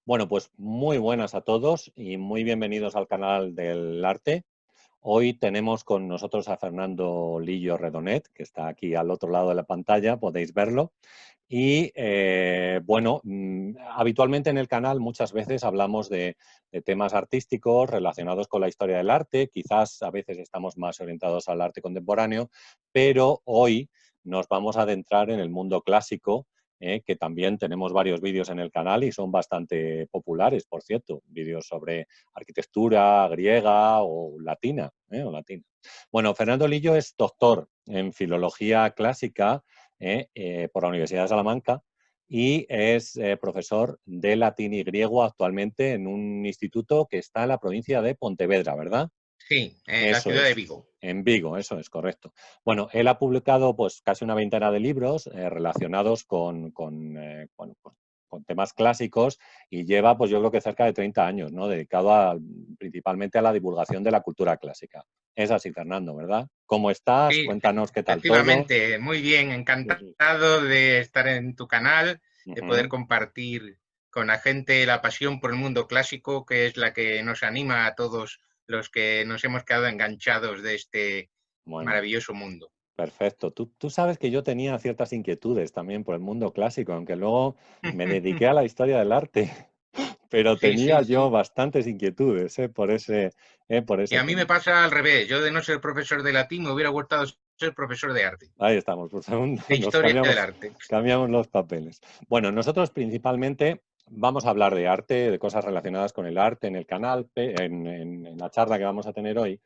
Bueno, pues muy buenas a todos y muy bienvenidos al canal del arte. Hoy tenemos con nosotros a Fernando Lillo Redonet, que está aquí al otro lado de la pantalla, podéis verlo. Y bueno, habitualmente en el canal muchas veces hablamos de temas artísticos relacionados con la historia del arte, quizás a veces estamos más orientados al arte contemporáneo, pero hoy nos vamos a adentrar en el mundo clásico, que también tenemos varios vídeos en el canal y son bastante populares, por cierto, vídeos sobre arquitectura griega o latina, Bueno, Fernando Lillo es doctor en filología clásica por la Universidad de Salamanca y es profesor de latín y griego actualmente en un instituto que está en la provincia de Pontevedra, ¿verdad? Sí, en la Eso ciudad de es, Vigo. en Vigo, eso es correcto. Bueno, él ha publicado pues casi una veintena de libros relacionados con temas clásicos y lleva pues yo creo que cerca de 30 años, ¿no? Dedicado principalmente a la divulgación de la cultura clásica. Es así, Fernando, ¿verdad? ¿Cómo estás? Sí, Cuéntanos qué tal todo. efectivamente, muy bien, Sí, sí. encantado de estar en tu canal, de poder Ujú. compartir con la gente la pasión por el mundo clásico, que es la que nos anima a todos los que nos hemos quedado enganchados de este Bueno, maravilloso mundo. perfecto. Tú sabes que yo tenía ciertas inquietudes también por el mundo clásico, aunque luego me dediqué a la historia del arte, pero Sí, sí, tenía yo sí. bastantes inquietudes por Y ese a mí me tema. pasa al revés. Yo de no ser profesor de latín me hubiera gustado ser profesor de arte, Ahí estamos, pues aún de nos historia del arte. cambiamos los papeles. Bueno, nosotros principalmente vamos a hablar de arte, de cosas relacionadas con el arte en el canal, en la charla que vamos a tener hoy,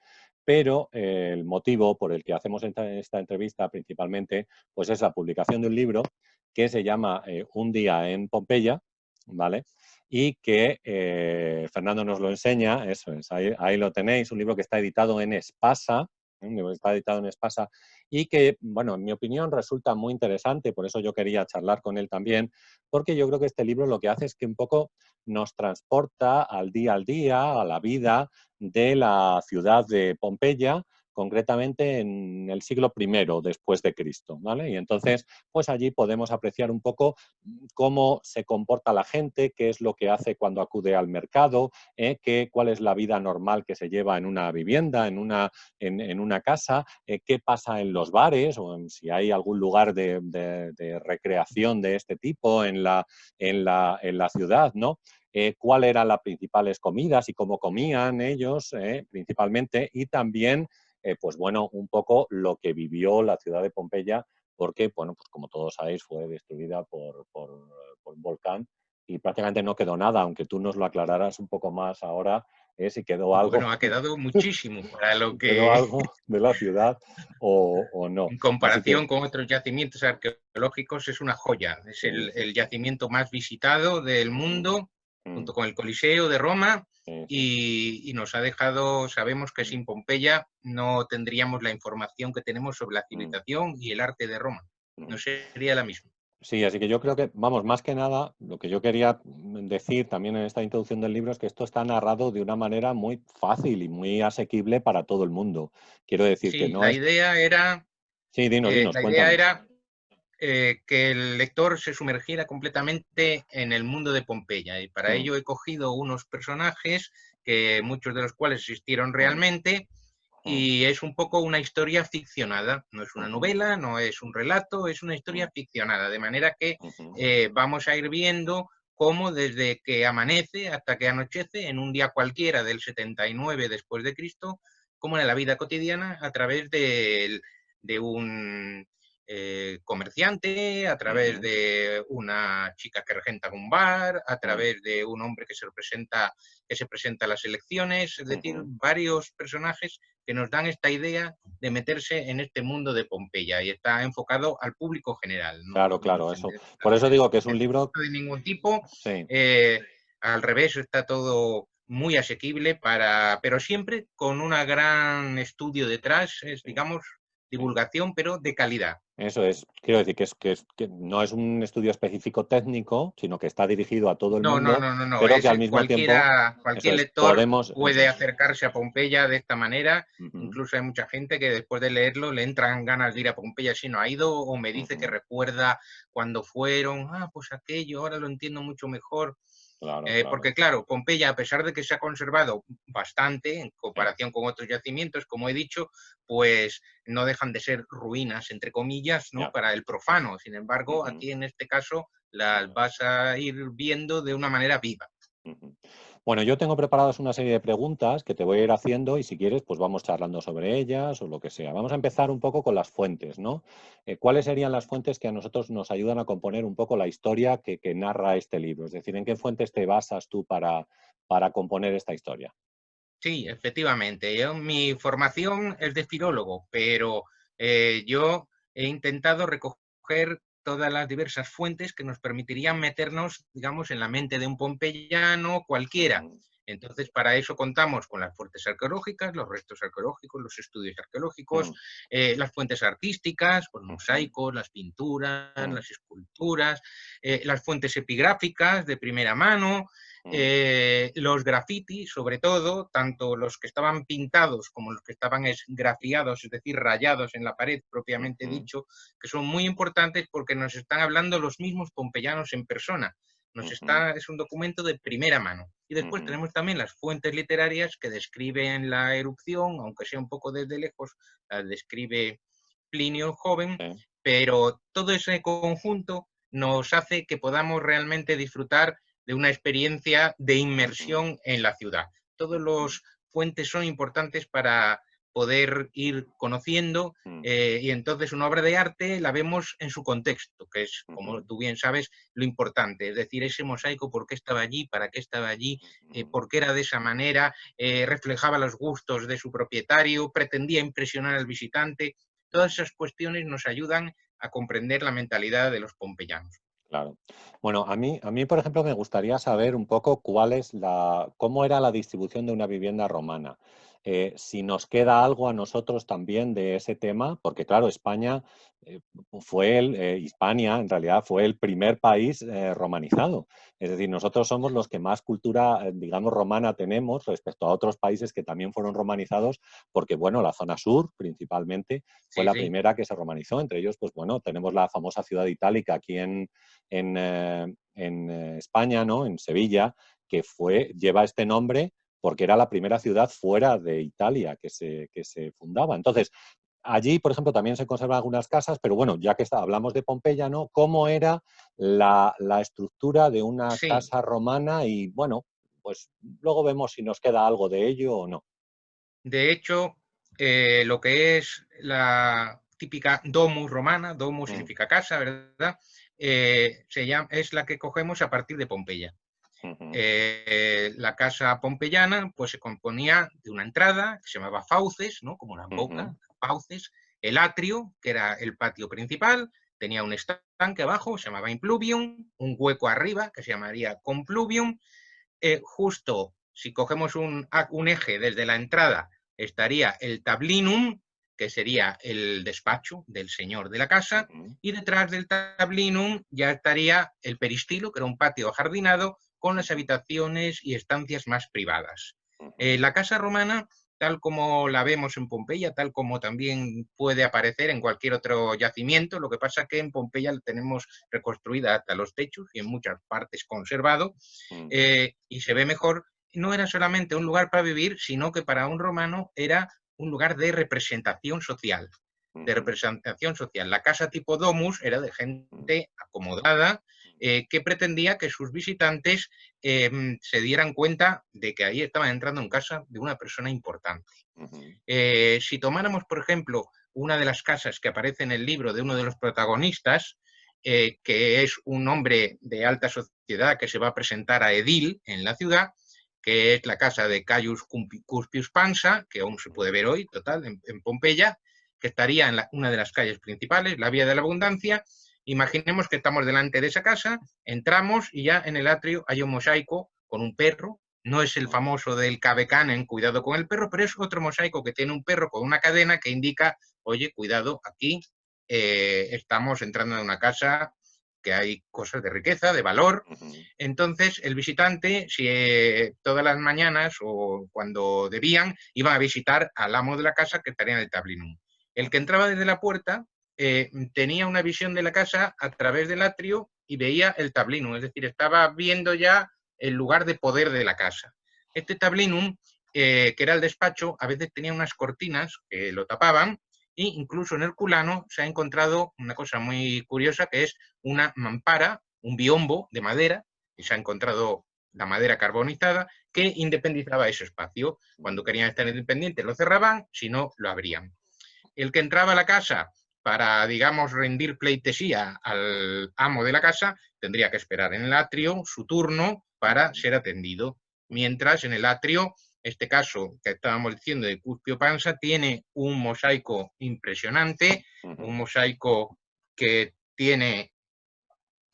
pero el motivo por el que hacemos esta entrevista principalmente, pues es la publicación de un libro que se llama Un día en Pompeya, ¿vale? Y que Fernando nos lo enseña, eso es, ahí lo tenéis, un libro que está editado en Espasa, un libro que está editado en Espasa, y que, bueno, en mi opinión resulta muy interesante, por eso yo quería charlar con él también, porque yo creo que este libro lo que hace es que un poco nos transporta al día, a la vida de la ciudad de Pompeya, concretamente en el siglo I después de Cristo, ¿vale? Y entonces, pues allí podemos apreciar un poco cómo se comporta la gente, qué es lo que hace cuando acude al mercado, cuál es la vida normal que se lleva en una vivienda, en una casa, qué pasa en los bares o si hay algún lugar de recreación de este tipo en la ciudad, ¿no? Cuáles eran las principales comidas y cómo comían ellos principalmente y también, pues bueno, un poco lo que vivió la ciudad de Pompeya porque, bueno, pues como todos sabéis, fue destruida por un volcán y prácticamente no quedó nada, aunque tú nos lo aclararas un poco más ahora, si quedó algo, Bueno, ha quedado muchísimo para lo si quedó que algo de la ciudad o no. en Así que, comparación con otros yacimientos arqueológicos, es una joya. Es sí, sí, el sí. yacimiento más visitado del Ujú, mundo, mm, junto con el Coliseo de Roma, sí, sí. y nos ha dejado, sabemos que sin Pompeya no tendríamos la información que tenemos sobre la Mm, civilización y el arte de Roma. No mm. sería la misma. Sí, así que yo creo que, vamos, más que nada, lo que yo quería decir también en esta introducción del libro es que esto está narrado de una manera muy fácil y muy asequible para todo el mundo. Quiero decir que Sí, no es... Sí, dinos, la idea cuéntanos. era que el lector se sumergiera completamente en el mundo de Pompeya. Y para Mm, ello he cogido unos personajes que muchos de los cuales existieron mm, realmente mm, y es un poco una historia ficcionada. No es una ujú, novela, no es un relato, es una mm, historia ficcionada. De manera que ujú, vamos a ir viendo cómo desde que amanece hasta que anochece, en un día cualquiera del 79 después de Cristo, como en la vida cotidiana a través de un comerciante, a través ujú, de una chica que regenta un bar, a mm, través de un hombre que se presenta a las elecciones, es decir, ujú. varios personajes que nos dan esta idea de meterse en este mundo de Pompeya y está enfocado al público general, Claro, no claro, gente eso. Por eso digo que es un libro, de ningún tipo. sí. eh, Al revés, está todo muy asequible pero siempre con un gran estudio detrás, es, Sí, digamos, sí. divulgación, pero de calidad. Eso es, quiero decir que no es un estudio específico técnico, sino que está dirigido a todo el No, no, mundo, no, no, no. pero que Es al mismo tiempo, eso cualquier es, lector eso puede es. acercarse a Pompeya de esta manera. Ujú, Incluso hay mucha gente que después de leerlo le entran ganas de ir a Pompeya si no ha ido, o me dice que ujú, recuerda cuando fueron, pues aquello, ahora lo entiendo mucho mejor. Claro, claro. Porque claro, Pompeya, a pesar de que se ha conservado bastante en comparación con otros yacimientos, como he dicho, pues no dejan de ser ruinas, entre comillas, ¿no? Ya. Para el profano. Sin embargo, Ujú. aquí en este caso las Vale. vas a ir viendo de una manera viva. Ujú. Bueno, yo tengo preparadas una serie de preguntas que te voy a ir haciendo y si quieres, pues vamos charlando sobre ellas o lo que sea. Vamos a empezar un poco con las fuentes, ¿no? ¿Cuáles serían las fuentes que a nosotros nos ayudan a componer un poco la historia que narra este libro? Es decir, ¿en qué fuentes te basas tú para componer esta historia? Sí, efectivamente. Mi formación es de filólogo, pero yo he intentado recoger todas las diversas fuentes que nos permitirían meternos, digamos, en la mente de un pompeyano cualquiera. Ujú, Entonces, para eso contamos con las fuentes arqueológicas, los restos arqueológicos, los estudios arqueológicos, mm, las fuentes artísticas, los ujú, mosaicos, las pinturas, mm, las esculturas, las fuentes epigráficas de primera mano, mm, los grafitis, sobre todo, tanto los que estaban pintados como los que estaban esgrafiados, es decir, rayados en la pared propiamente ujú, dicho, que son muy importantes porque nos están hablando los mismos pompeyanos en persona. ujú, Es un documento de primera mano. Y después ujú. tenemos también las fuentes literarias que describen la erupción, aunque sea un poco desde lejos, las describe Plinio el joven, Sí, pero todo ese conjunto nos hace que podamos realmente disfrutar de una experiencia de ujú, inmersión en la ciudad. Todos ujú, los puentes son importantes para poder ir conociendo mm, y entonces una obra de arte la vemos en su contexto, que es, como ujú, tú bien sabes, lo importante. Es decir, ese mosaico, por qué estaba allí, para qué estaba allí, ujú. por qué era de esa manera, reflejaba los gustos de su propietario, pretendía impresionar al visitante. Todas esas cuestiones nos ayudan a comprender la mentalidad de los pompeyanos. Claro. Bueno, por ejemplo, me gustaría saber un poco cómo era la distribución de una vivienda romana. Si nos queda algo a nosotros también de ese tema, porque claro, eh, Hispania en realidad fue el primer país romanizado. Es decir, nosotros somos los que más cultura, digamos, romana tenemos respecto a otros países que también fueron romanizados, porque bueno, la zona sur principalmente fue Sí, la sí. primera que se romanizó. Entre ellos, pues bueno, tenemos la famosa ciudad itálica aquí en España, ¿no? En Sevilla, lleva este nombre porque era la primera ciudad fuera de Italia que se fundaba. Entonces, allí, por ejemplo, también se conservan algunas casas, pero bueno, ya que hablamos de Pompeya, ¿no? ¿Cómo era la estructura de una Sí, casa romana? Y bueno, pues luego vemos si nos queda algo de ello o no. de hecho, lo que es la típica domus romana, domus Mm, significa casa, ¿verdad? Es la que cogemos a partir de Pompeya. ujú, La casa pompeyana pues se componía de una entrada que se llamaba fauces, ¿no? Como una ujú, boca, fauces, el atrio, que era el patio principal, tenía un estanque abajo, se llamaba impluvium, un hueco arriba, que se llamaría compluvium. Justo si cogemos un eje desde la entrada, estaría el tablinum, que sería el despacho del señor de la casa, ujú, y detrás del tablinum ya estaría el peristilo, que era un patio ajardinado con las ujú, habitaciones y estancias más privadas. ujú, La casa romana, tal como la vemos en Pompeya, tal como también puede aparecer en cualquier otro yacimiento, lo que pasa que en Pompeya la tenemos reconstruida hasta los techos y en muchas partes conservado, mm, y se ve mejor, no era solamente un lugar para vivir, sino que para un romano era un lugar de representación social. De ujú, representación social. La casa tipo domus era de mm, gente acomodada que pretendía que sus visitantes se dieran cuenta de que ahí estaban entrando en casa de una persona importante. ujú, Si tomáramos, por ejemplo, una de las casas que aparece en el libro de uno de los protagonistas, que es un hombre de alta sociedad que se va a presentar a edil en la ciudad, que es la casa de Caius Cuspius Pansa, que aún se ujú, puede ver hoy, total, en Pompeya, que estaría en una de las calles principales, la Vía de la Abundancia. Imaginemos que estamos delante de esa casa, entramos y ya en el atrio hay un mosaico con un perro. No es el ujú, famoso del Cabecanen, cuidado con el perro, pero es otro mosaico que tiene un perro con una cadena que indica, oye, cuidado, aquí estamos entrando en una casa que hay cosas de riqueza, de valor. ujú, Entonces, el visitante, si todas las mañanas o cuando debían, iban a visitar al amo de la casa que estaría en el tablinum. El que ujú, entraba desde la puerta tenía una visión de la casa a través del atrio y veía el tablinum, es decir, estaba viendo ya el lugar de poder de la casa. Este tablinum, que era el despacho, a veces tenía unas cortinas que lo tapaban, e incluso en Herculano se ha encontrado una cosa muy curiosa, que es una mampara, un biombo de madera, y se ha encontrado la madera carbonizada, que independizaba ese espacio. Cuando querían estar independientes lo cerraban, si no, lo abrían. El que entraba a la casa para, digamos, rendir pleitesía al amo de la casa, tendría que esperar en el atrio su turno para ser atendido. Mientras en el atrio, este caso que estábamos diciendo de Cuspio Pansa, tiene un mosaico impresionante, un mosaico que tiene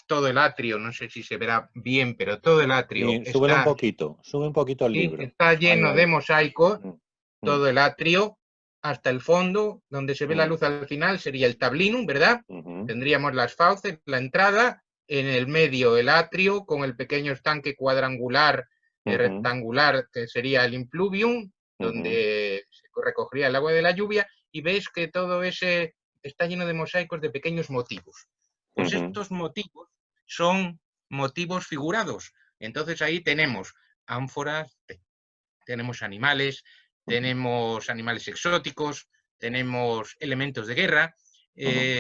todo el atrio, no sé si se verá bien, pero todo el atrio Sí, está, sube un poquito el sí, libro. está Ahí, lleno de ahí. mosaicos, Mm, mm, todo el atrio, hasta el fondo, donde se ve la mm, luz al final, sería el tablinum, ¿verdad? ujú, Tendríamos las fauces, la entrada, en el medio el atrio, con el pequeño estanque cuadrangular y ujú, rectangular, que sería el impluvium, ujú, donde se recogería el agua de la lluvia, y ves que todo ese está lleno de mosaicos de pequeños motivos. Pues ujú, estos motivos son motivos figurados. Entonces ahí tenemos ánforas, tenemos animales exóticos, tenemos elementos de guerra, ujú,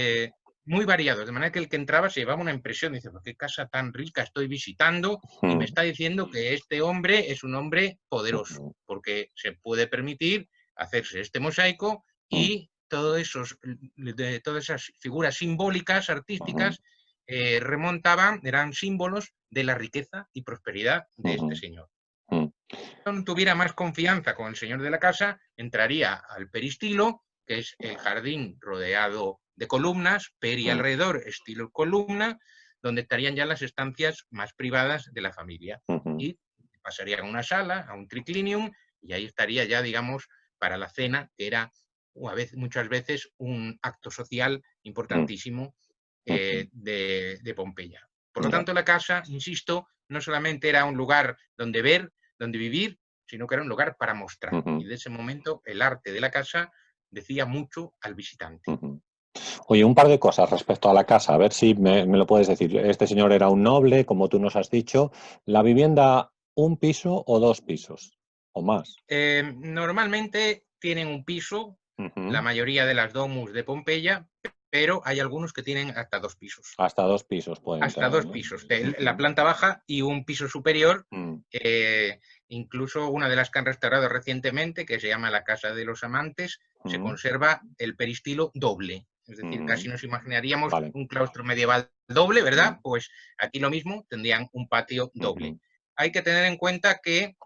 muy variados, de manera que el que entraba se llevaba una impresión, dice, ¿qué casa tan rica estoy visitando? Y me ujú, está diciendo que este hombre es un hombre poderoso, ujú, porque se puede permitir hacerse este mosaico ujú, y todas esas figuras simbólicas, ujú, artísticas, remontaban, eran símbolos de la riqueza y prosperidad de este ujú, señor. ujú, Tuviera más confianza con el señor de la casa, entraría al peristilo, que es el jardín rodeado de columnas, peri ujú, alrededor, estilo columna, donde estarían ya las estancias más privadas de la familia. ujú, Y pasaría a una sala, a un triclinium, y ahí estaría ya, digamos, para la cena, que era muchas veces un acto social importantísimo ujú, de Pompeya. Por lo ya, tanto, la casa, insisto, no solamente era un lugar donde ver, donde vivir, sino que era un lugar para mostrar. Y ujú, de ese momento el arte de la casa decía mucho al visitante. ujú. Oye, un par de cosas respecto a la casa, a ver si me lo puedes decir. Este señor era un noble, como tú nos has dicho. ¿La vivienda un piso o dos pisos? ¿O más? Normalmente tienen un piso, la Ujú. mayoría de las domus de Pompeya, pero hay algunos que tienen hasta dos pisos. Hasta dos pisos pueden Hasta tener, dos ¿no? pisos, la Ujú, planta baja y un piso superior. mm, eh, Incluso una de las que han restaurado recientemente, que se llama la Casa de los Amantes, se mm, conserva el peristilo doble. Es decir, casi ujú. nos imaginaríamos Vale. un claustro medieval doble, ¿verdad? Mm, Pues aquí lo mismo, tendrían un patio doble. ujú, Hay que tener en cuenta que,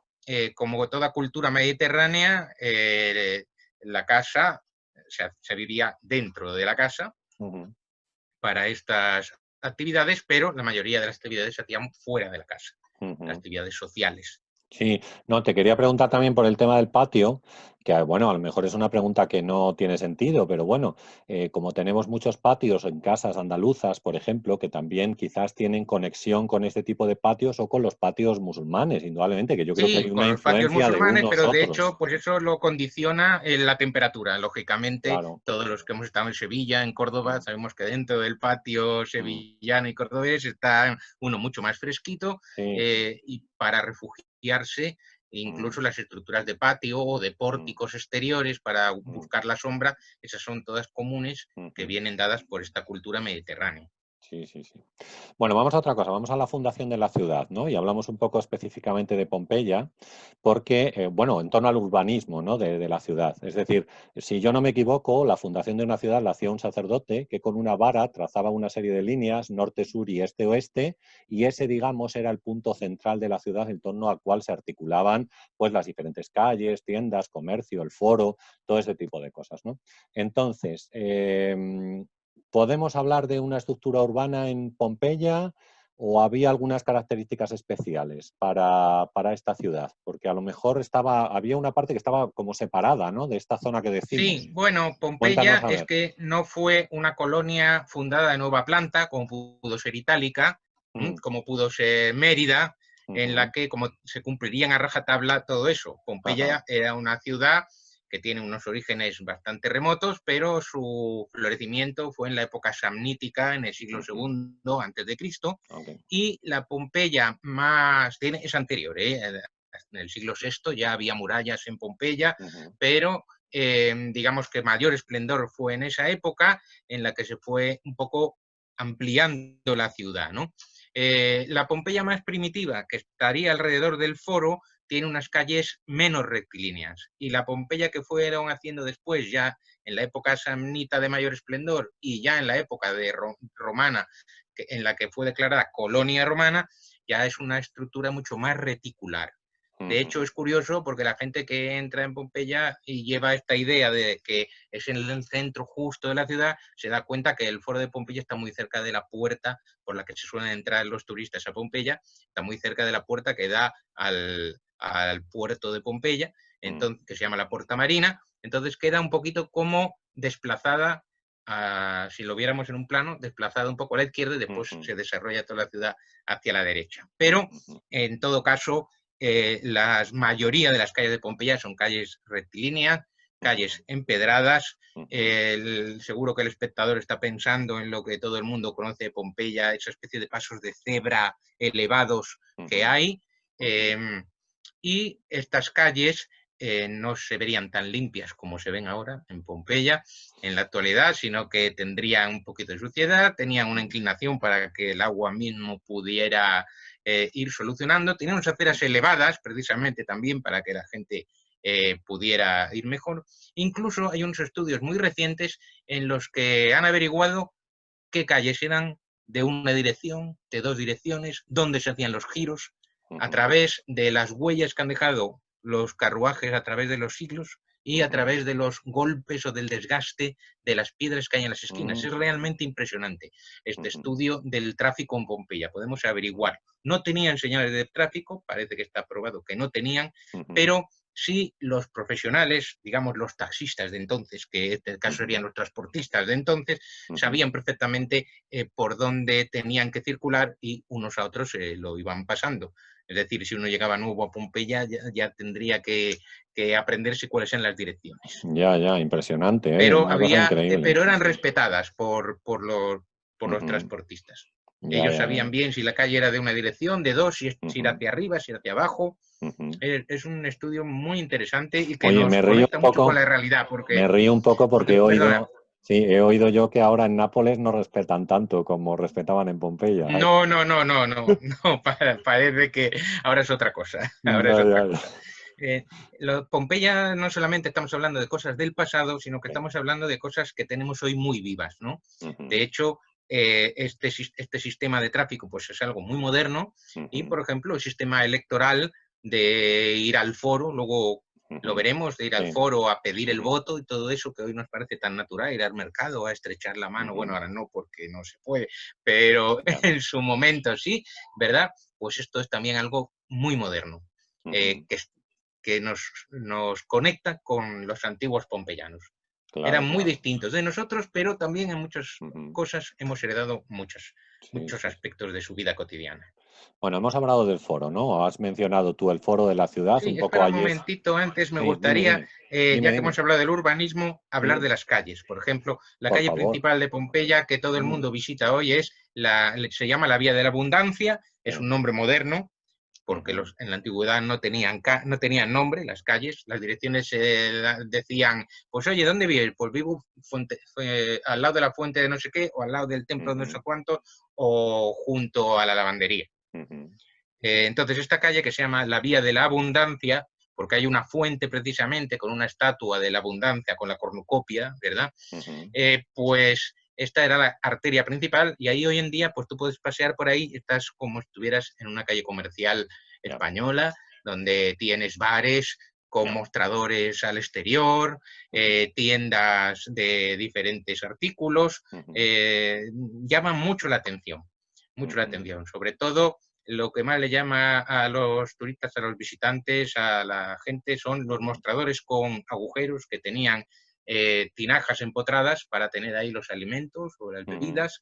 como toda cultura mediterránea, la casa, se vivía dentro de la casa ujú, para estas actividades, pero la mayoría de las actividades se hacían fuera de la casa, las ujú. actividades sociales. Sí, no, te quería preguntar también por el tema del patio, que bueno, a lo mejor es una pregunta que no tiene sentido, pero bueno, como tenemos muchos patios en casas andaluzas, por ejemplo, que también quizás tienen conexión con este tipo de patios o con los patios musulmanes, indudablemente, que yo creo que hay Sí, una con los patios influencia de musulmanes, unos pero de otros. hecho, pues eso lo condiciona la temperatura. Lógicamente, Claro. todos los que hemos estado en Sevilla, en Córdoba, Mm, sabemos que dentro del patio mm, sevillano y cordobés está uno mucho más fresquito, sí. y para refugiarse, Mm, incluso las estructuras de patio o de mm, pórticos exteriores para mm, buscar la sombra, esas son todas comunes que ujú. vienen dadas por esta cultura mediterránea. Sí, sí, sí. Bueno, vamos a otra cosa, vamos a la fundación de la ciudad, ¿no? Y hablamos un poco específicamente de Pompeya, porque, bueno, en torno al urbanismo, ¿no? De la ciudad. Es decir, si yo no me equivoco, la fundación de una ciudad la hacía un sacerdote que con una vara trazaba una serie de líneas, norte, sur y este-oeste, y ese, digamos, era el punto central de la ciudad en torno al cual se articulaban, pues, las diferentes calles, tiendas, comercio, el foro, todo ese tipo de cosas, ¿no? Entonces, ¿podemos hablar de una estructura urbana en Pompeya o había algunas características especiales para esta ciudad? Porque a lo mejor había una parte que estaba como separada, ¿no? De esta zona que decimos. Sí, bueno, Cuéntanos Pompeya a es ver. que no fue una colonia fundada de nueva planta, como pudo ser Itálica, Mm, como pudo ser Mérida, en la ujú, que como se cumplirían a rajatabla todo eso. ajá, Pompeya era una ciudad que tiene unos orígenes bastante remotos, pero su florecimiento fue en la época samnítica, en el siglo II antes de Cristo, y la Pompeya es anterior, en el siglo VI ya había murallas en Pompeya, pero digamos que mayor esplendor fue en esa época en la que se fue un poco ampliando la ciudad, ¿no? La Pompeya más primitiva, que estaría alrededor del foro, tiene unas calles menos rectilíneas, y la Pompeya que fueron haciendo después, ya en la época samnita de mayor esplendor y ya en la época de romana, en la que fue declarada colonia romana, ya es una estructura mucho más reticular. De hecho, es curioso porque la gente que entra en Pompeya y lleva esta idea de que es en el centro justo de la ciudad, se da cuenta que el foro de Pompeya está muy cerca de la puerta por la que se suelen entrar los turistas a Pompeya, está muy cerca de la puerta que da al puerto de Pompeya, entonces, que se llama la Puerta Marina. Entonces queda un poquito como desplazada, si lo viéramos en un plano, desplazada un poco a la izquierda y después se desarrolla toda la ciudad hacia la derecha. Pero, en todo caso, la mayoría de las calles de Pompeya son calles rectilíneas, calles empedradas. Seguro que el espectador está pensando en lo que todo el mundo conoce de Pompeya, esa especie de pasos de cebra elevados que hay. Y estas calles no se verían tan limpias como se ven ahora en Pompeya en la actualidad, sino que tendrían un poquito de suciedad, tenían una inclinación para que el agua mismo pudiera ir solucionando, tenían unas aceras elevadas precisamente también para que la gente pudiera ir mejor. Incluso hay unos estudios muy recientes en los que han averiguado qué calles eran de una dirección, de dos direcciones, dónde se hacían los giros, a través de las huellas que han dejado los carruajes a través de los siglos y a través de los golpes o del desgaste de las piedras que hay en las esquinas. Es realmente impresionante este estudio del tráfico en Pompeya. Podemos averiguar. No tenían señales de tráfico, parece que está probado que no tenían, pero sí los profesionales, digamos los taxistas de entonces, que en este caso serían los transportistas de entonces, sabían perfectamente por dónde tenían que circular y unos a otros lo iban pasando. Es decir, si uno llegaba nuevo a Pompeya, ya tendría que aprenderse cuáles eran las direcciones. Ya, impresionante, Pero, una cosa increíble. pero eran respetadas por los transportistas. Ellos sabían bien si la calle era de una dirección, de dos, si era hacia arriba, si era hacia abajo. Es un estudio muy interesante y que nos conecta mucho con la realidad. Me río un poco porque he oído yo que ahora en Nápoles no respetan tanto como respetaban en Pompeya. No, parece que ahora es otra cosa. Pompeya no solamente estamos hablando de cosas del pasado, sino que estamos hablando de cosas que tenemos hoy muy vivas, ¿no? De hecho, este sistema de tráfico pues es algo muy moderno y, por ejemplo, el sistema electoral de ir al foro, luego lo veremos, de ir al foro a pedir el voto y todo eso que hoy nos parece tan natural, ir al mercado a estrechar la mano, bueno, ahora no porque no se puede, pero en su momento sí, ¿verdad? Pues esto es también algo muy moderno, que nos conecta con los antiguos pompeyanos. Claro, eran muy distintos de nosotros, pero también en muchas cosas hemos heredado muchos aspectos de su vida cotidiana. Bueno, hemos hablado del foro, ¿no? Has mencionado tú el foro de la ciudad, sí, un poco espera allí. Un momentito, antes me gustaría, ya que hemos hablado del urbanismo, hablar de las calles. Por ejemplo, la calle principal de Pompeya, que todo el mundo visita hoy, se llama la Vía de la Abundancia, es un nombre moderno, porque en la antigüedad no tenían nombre las calles, las direcciones decían, pues oye, ¿dónde vives? Pues vivo al lado de la fuente de no sé qué, o al lado del templo de no sé cuánto, o junto a la lavandería. Entonces esta calle, que se llama la Vía de la Abundancia, porque hay una fuente precisamente con una estatua de la abundancia, con la cornucopia, ¿verdad? Pues esta era la arteria principal y ahí hoy en día pues tú puedes pasear por ahí, estás como si estuvieras en una calle comercial española, donde tienes bares con mostradores al exterior, tiendas de diferentes artículos, llaman mucho la atención, sobre todo. Lo que más le llama a los turistas, a los visitantes, a la gente, son los mostradores con agujeros que tenían tinajas empotradas para tener ahí los alimentos o las bebidas.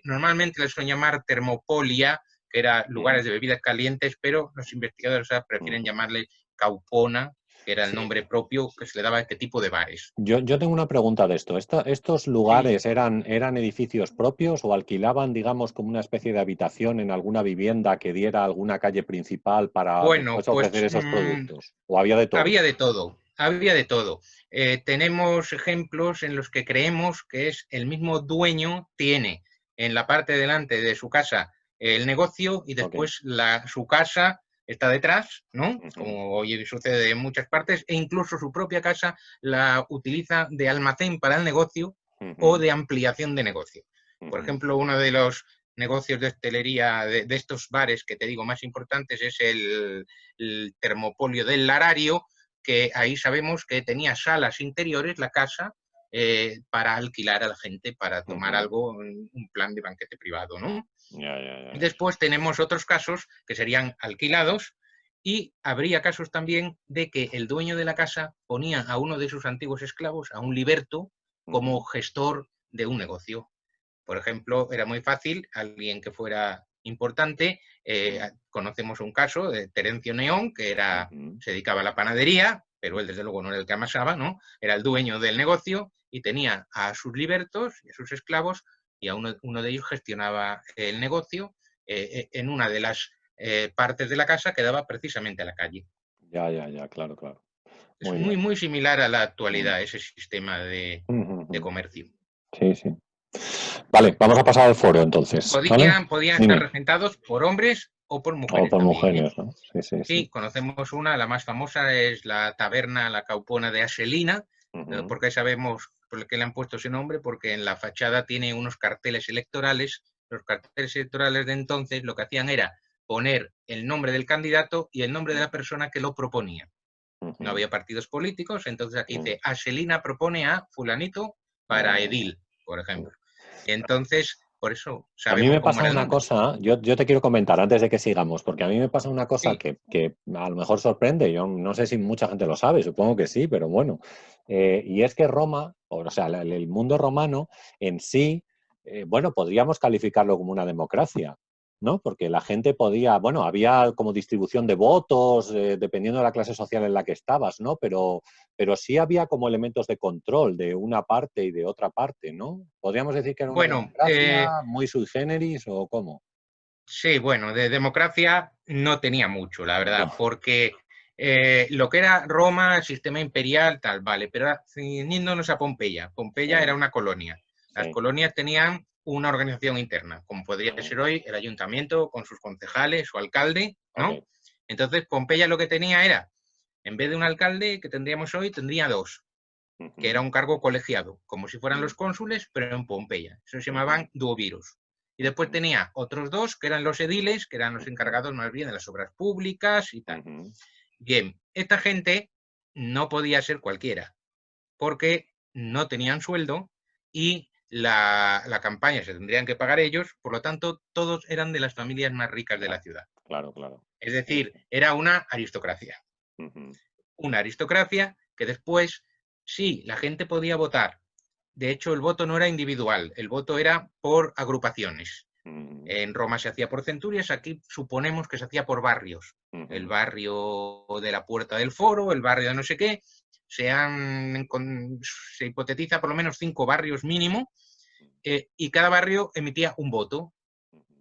Normalmente les suelen llamar termopolia, que eran lugares de bebidas calientes, pero los investigadores prefieren llamarle caupona, que era el Sí. nombre propio que se le daba a este tipo de bares. Yo tengo una pregunta de esto. ¿Estos Sí, lugares eran edificios propios o alquilaban, digamos, como una especie de habitación en alguna vivienda que diera alguna calle principal para bueno, después pues ofrecer esos productos? ¿O había de todo? había de todo, había de todo. Tenemos ejemplos en los que creemos que es el mismo dueño tiene en la parte delante de su casa el negocio y Ok. después su casa está detrás, ¿no? Ujú, Como hoy sucede en muchas partes, e incluso su propia casa la utiliza de almacén para el negocio o ujú, de ampliación de negocio. Por ujú, ejemplo, uno de los negocios de hostelería de estos bares que te digo más importantes es el Termopolio del Larario, que ahí sabemos que tenía salas interiores, la casa, para alquilar a la gente para tomar ujú. algo, un plan de banquete privado, ¿no? Ya, ya, ya, Y ya. después tenemos otros casos que serían alquilados y habría casos también de que el dueño de la casa ponía a uno de sus antiguos esclavos, a un liberto, como Ujú, gestor de un negocio. Por ejemplo, era muy fácil, alguien que fuera importante, conocemos un caso de Terencio Neón, que ujú. se dedicaba a la panadería, pero él desde luego no era el que amasaba, ¿no? Era el dueño del negocio y tenía a sus libertos y a sus esclavos y uno de ellos gestionaba el negocio en una de las partes de la casa que daba precisamente a la calle. Ya, ya, ya, claro, claro. Es Muy muy, bien. muy similar a la Mm, actualidad ese sistema ujú, de ujú. comercio. Sí, sí. Vale, vamos a pasar al foro entonces, ¿vale? Podían estar Dime. regentados por hombres o por O mujeres por también, ¿eh? mujeres, ¿no? Sí, sí, sí. Sí, conocemos una, la más famosa es la taberna La Caupona de Aselina. Ujú, ¿Por qué sabemos por qué le han puesto ese nombre? Porque en la fachada tiene unos carteles electorales. Los carteles electorales de entonces lo que hacían era poner el nombre del candidato y el nombre de la persona que lo proponía. No ujú, había partidos políticos, entonces aquí mm. dice, Aselina propone a fulanito Ya, para ya, edil, por ya. ejemplo. Entonces, por eso A mí sabemos me cómo pasa era el una nombre. cosa, yo te quiero comentar antes de que sigamos, porque a mí me pasa una cosa Sí, que a lo mejor sorprende, yo no sé si mucha gente lo sabe, supongo que sí, pero bueno, y es que Roma, o sea, el mundo romano en sí, bueno, podríamos calificarlo como una democracia, ¿no? Porque la gente podía, bueno, había como distribución de votos, dependiendo de la clase social en la que estabas, ¿no? Pero sí había como elementos de control de una parte y de otra parte, ¿no? ¿Podríamos decir que era una bueno, democracia muy sui generis o cómo? sí, bueno, de democracia no tenía mucho, la verdad, No. porque lo que era Roma, el sistema imperial, tal, vale, pero ciñéndonos a Pompeya. Pompeya era Sí, una colonia. Las sí. colonias tenían una organización interna, como podría Ujú. ser hoy el ayuntamiento con sus concejales o alcalde, Ok. ¿no? Entonces, Pompeya lo que tenía era, en vez de un alcalde que tendríamos hoy, tendría dos, que era Ujú, un cargo colegiado, como si fueran ujú, los cónsules, pero en Pompeya. Eso se ujú, llamaban duoviros. Y después ujú, tenía otros dos, que eran los ediles, que eran los ujú, encargados más bien de las obras públicas y tal. ujú, Bien, esta gente no podía ser cualquiera, porque no tenían sueldo y la campaña se tendrían que pagar ellos, por lo tanto, todos eran de las familias más ricas de ya, la ciudad. claro, claro. Es Sí, decir, sí. era una aristocracia. Ujú, Una aristocracia que después, sí, la gente podía votar. De hecho, el voto no era individual, el voto era por agrupaciones. ujú, En Roma se hacía por centurias, aquí suponemos que se hacía por barrios. El ujú, barrio de la Puerta del Foro, el barrio de no sé qué, se hipotetiza por lo menos 5 barrios mínimo, y cada barrio emitía un voto ujú,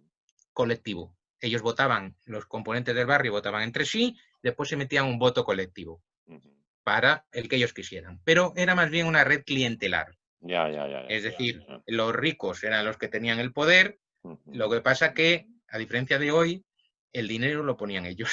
colectivo. Ellos votaban, los componentes del barrio votaban entre sí, después se emitía un voto colectivo ujú. para el que ellos quisieran. Pero era más bien una red clientelar. Ya, ya, ya, ya. Es decir, Ya. los ricos eran los que tenían el poder, Ujú. lo que pasa que, a diferencia de hoy, el dinero lo ponían ellos.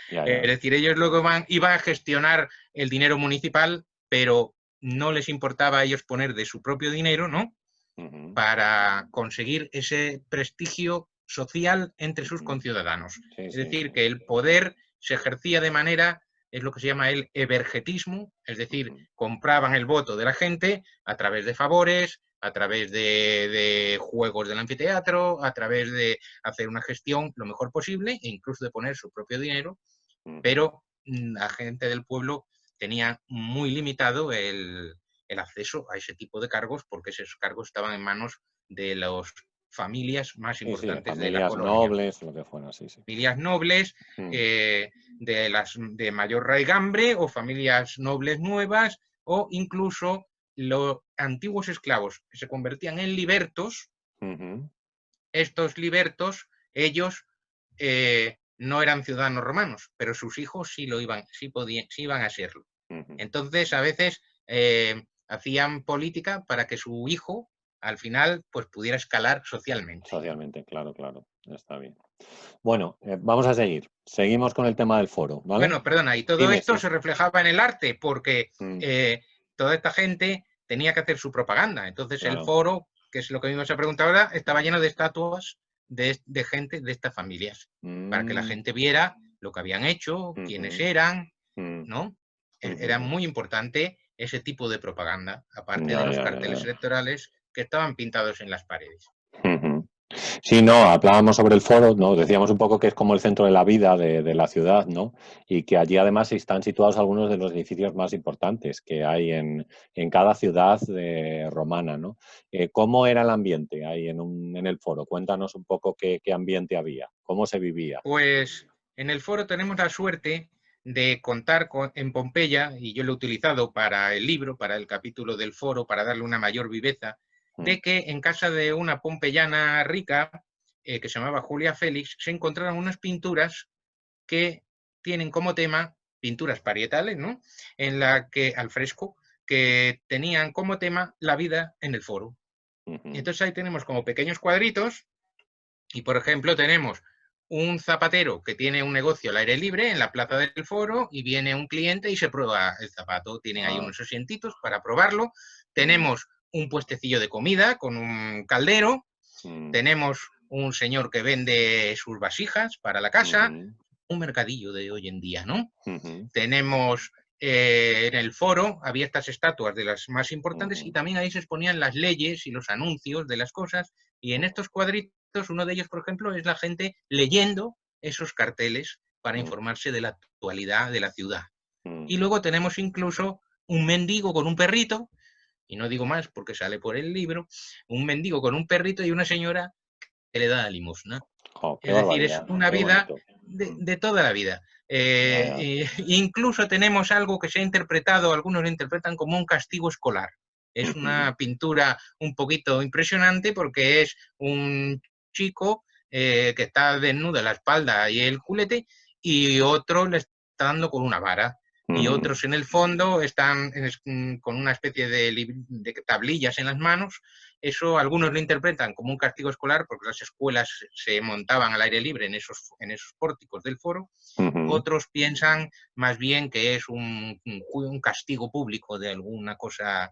Ya, Es ya. decir, ellos luego iban a gestionar el dinero municipal, pero no les importaba a ellos poner de su propio dinero, ¿no? Ujú, Para conseguir ese prestigio social entre sus ujú. conciudadanos. Sí, Es sí, sí. decir, que el poder se ejercía de manera, es lo que se llama el evergetismo, es decir, Ujú, compraban el voto de la gente a través de favores, a través de juegos del anfiteatro, a través de hacer una gestión lo mejor posible e incluso de poner su propio dinero, ujú. pero la gente del pueblo tenía muy limitado el acceso a ese tipo de cargos porque esos cargos estaban en manos de los familias más Sí, sí, importantes de la familias colonia. nobles, lo que fuera, sí, sí. Familias nobles de mayor raigambre o familias nobles nuevas o incluso los antiguos esclavos que se convertían en libertos. Ujú, Estos libertos, ellos no eran ciudadanos romanos, pero sus hijos sí lo iban, sí iban a serlo. ujú. Entonces, a veces hacían política para que su hijo, al final, pues pudiera escalar socialmente. Socialmente, claro, claro, está bien. Bueno, vamos a seguir. Seguimos con el tema del foro, ¿vale? Bueno, perdona, y todo Dime, esto sí. se reflejaba en el arte, porque Mm, toda esta gente tenía que hacer su propaganda. Entonces, el claro. foro, que es lo que me ibas a preguntar ahora, estaba lleno de estatuas de gente de estas familias, para que la Mm, gente viera lo que habían hecho, quiénes ujú, eran, mm, ¿no? Era ujú. muy importante ese tipo de propaganda, aparte de Ya, los ya, carteles ya. electorales que estaban pintados en las paredes. Ujú. Sí, no, hablábamos sobre el foro, ¿no? Decíamos un poco que es como el centro de la vida de la ciudad, ¿no? Y que allí además están situados algunos de los edificios más importantes que hay en cada ciudad romana, ¿no? ¿Cómo era el ambiente ahí en el foro? Cuéntanos un poco qué ambiente había, cómo se vivía. Pues en el foro tenemos la suerte de contar en Pompeya, y yo lo he utilizado para el libro, para el capítulo del foro, para darle una mayor viveza, Mm, de que en casa de una pompeyana rica, que se llamaba Julia Félix, se encontraron unas pinturas que tienen como tema, pinturas parietales, ¿no? En la que, al fresco, que tenían como tema la vida en el foro. Y ujú, entonces ahí tenemos como pequeños cuadritos y, por ejemplo, tenemos un zapatero que tiene un negocio al aire libre en la plaza del foro y viene un cliente y se prueba el zapato. Tienen ahí ah, unos asientitos para probarlo. mm, Tenemos un puestecillo de comida con un caldero. mm, Tenemos un señor que vende sus vasijas para la casa. ujú, Un mercadillo de hoy en día, ¿no? ujú, Tenemos en el foro, había estas estatuas de las más importantes y ujú, también ahí se exponían las leyes y los anuncios de las cosas. Y en estos cuadritos, uno de ellos, por ejemplo, es la gente leyendo esos carteles para mm, informarse de la actualidad de la ciudad. mm, Y luego tenemos incluso un mendigo con un perrito, y no digo más porque sale por el libro, un mendigo con un perrito y una señora que le da la limosna. jo, qué Es decir, es barbaridad, una qué vida bonito. Mm, de toda la vida. ya, ya. Incluso tenemos algo que se ha interpretado, algunos lo interpretan como un castigo escolar. Es Ujú, una pintura un poquito impresionante porque es un chico que está desnudo la espalda y el culete y otro le está dando con una vara. Y ujú, otros en el fondo están con una especie de tablillas en las manos. Eso algunos lo interpretan como un castigo escolar porque las escuelas se montaban al aire libre en esos pórticos del foro. ujú. Otros piensan más bien que es un castigo público de alguna cosa,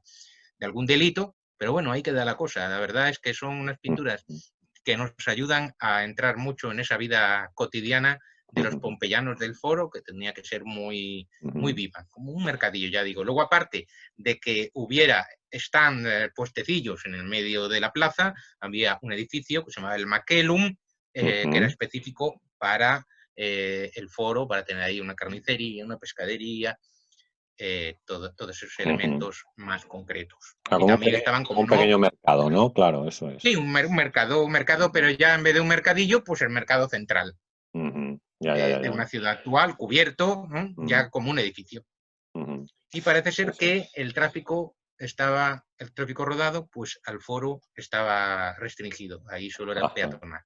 de algún delito, pero bueno, ahí queda la cosa. La verdad es que son unas pinturas Ujú, que nos ayudan a entrar mucho en esa vida cotidiana de los ujú, pompeyanos del foro, que tenía que ser muy, muy ujú, viva, como un mercadillo, ya digo. Luego, aparte de que hubiera stand puestecillos en el medio de la plaza, había un edificio que se llamaba el Macelum, que era ujú, específico para el foro, para tener ahí una carnicería, una pescadería, todos esos ujú. elementos más concretos. Ah, Y también estaban, como como un no, pequeño mercado, ¿no? Claro, eso es. sí, un mercado, Ujú, pero ya en vez de un mercadillo, pues el mercado central ujú. Ya, ya, ya, de ya. una ciudad actual, cubierto, ¿no? Ujú, Ya como un edificio. ujú. Y parece Sí, ser sí. que el tráfico rodado, pues al foro estaba restringido, ahí solo era Ajá. peatonal.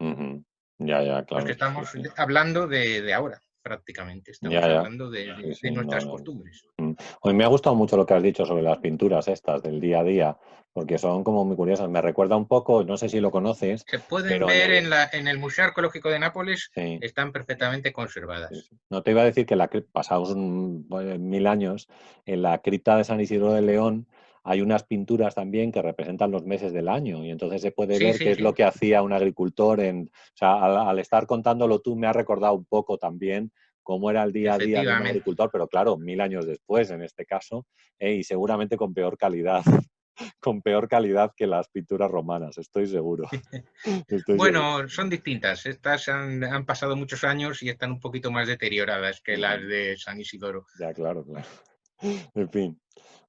Ujú. Ya, ya, Pues que claro. Sí, estamos sí. hablando de ahora, prácticamente, Ya, estamos ya. hablando Sí, de sí, no, nuestras no. costumbres. Hoy me ha gustado mucho lo que has dicho sobre las pinturas estas del día a día, porque son como muy curiosas. Me recuerda un poco, no sé si lo conoces, Se pueden pero ver en el Museo Arqueológico de Nápoles, sí, están perfectamente sí, conservadas. sí. No te iba a decir que pasados 1000 años, en la cripta de San Isidro de León hay unas pinturas también que representan los meses del año y entonces se puede Sí, ver qué sí, es lo sí, que hacía un agricultor o sea, al estar contándolo tú me ha recordado un poco también cómo era el día a día de un efectivamente. agricultor, pero claro, 1000 años después en este caso, y seguramente con peor calidad, con peor calidad que las pinturas romanas, estoy seguro, estoy seguro. Bueno, son distintas. Estas han pasado muchos años y están un poquito más deterioradas que las Ujú. de San Isidoro. Ya, claro, claro. En fin.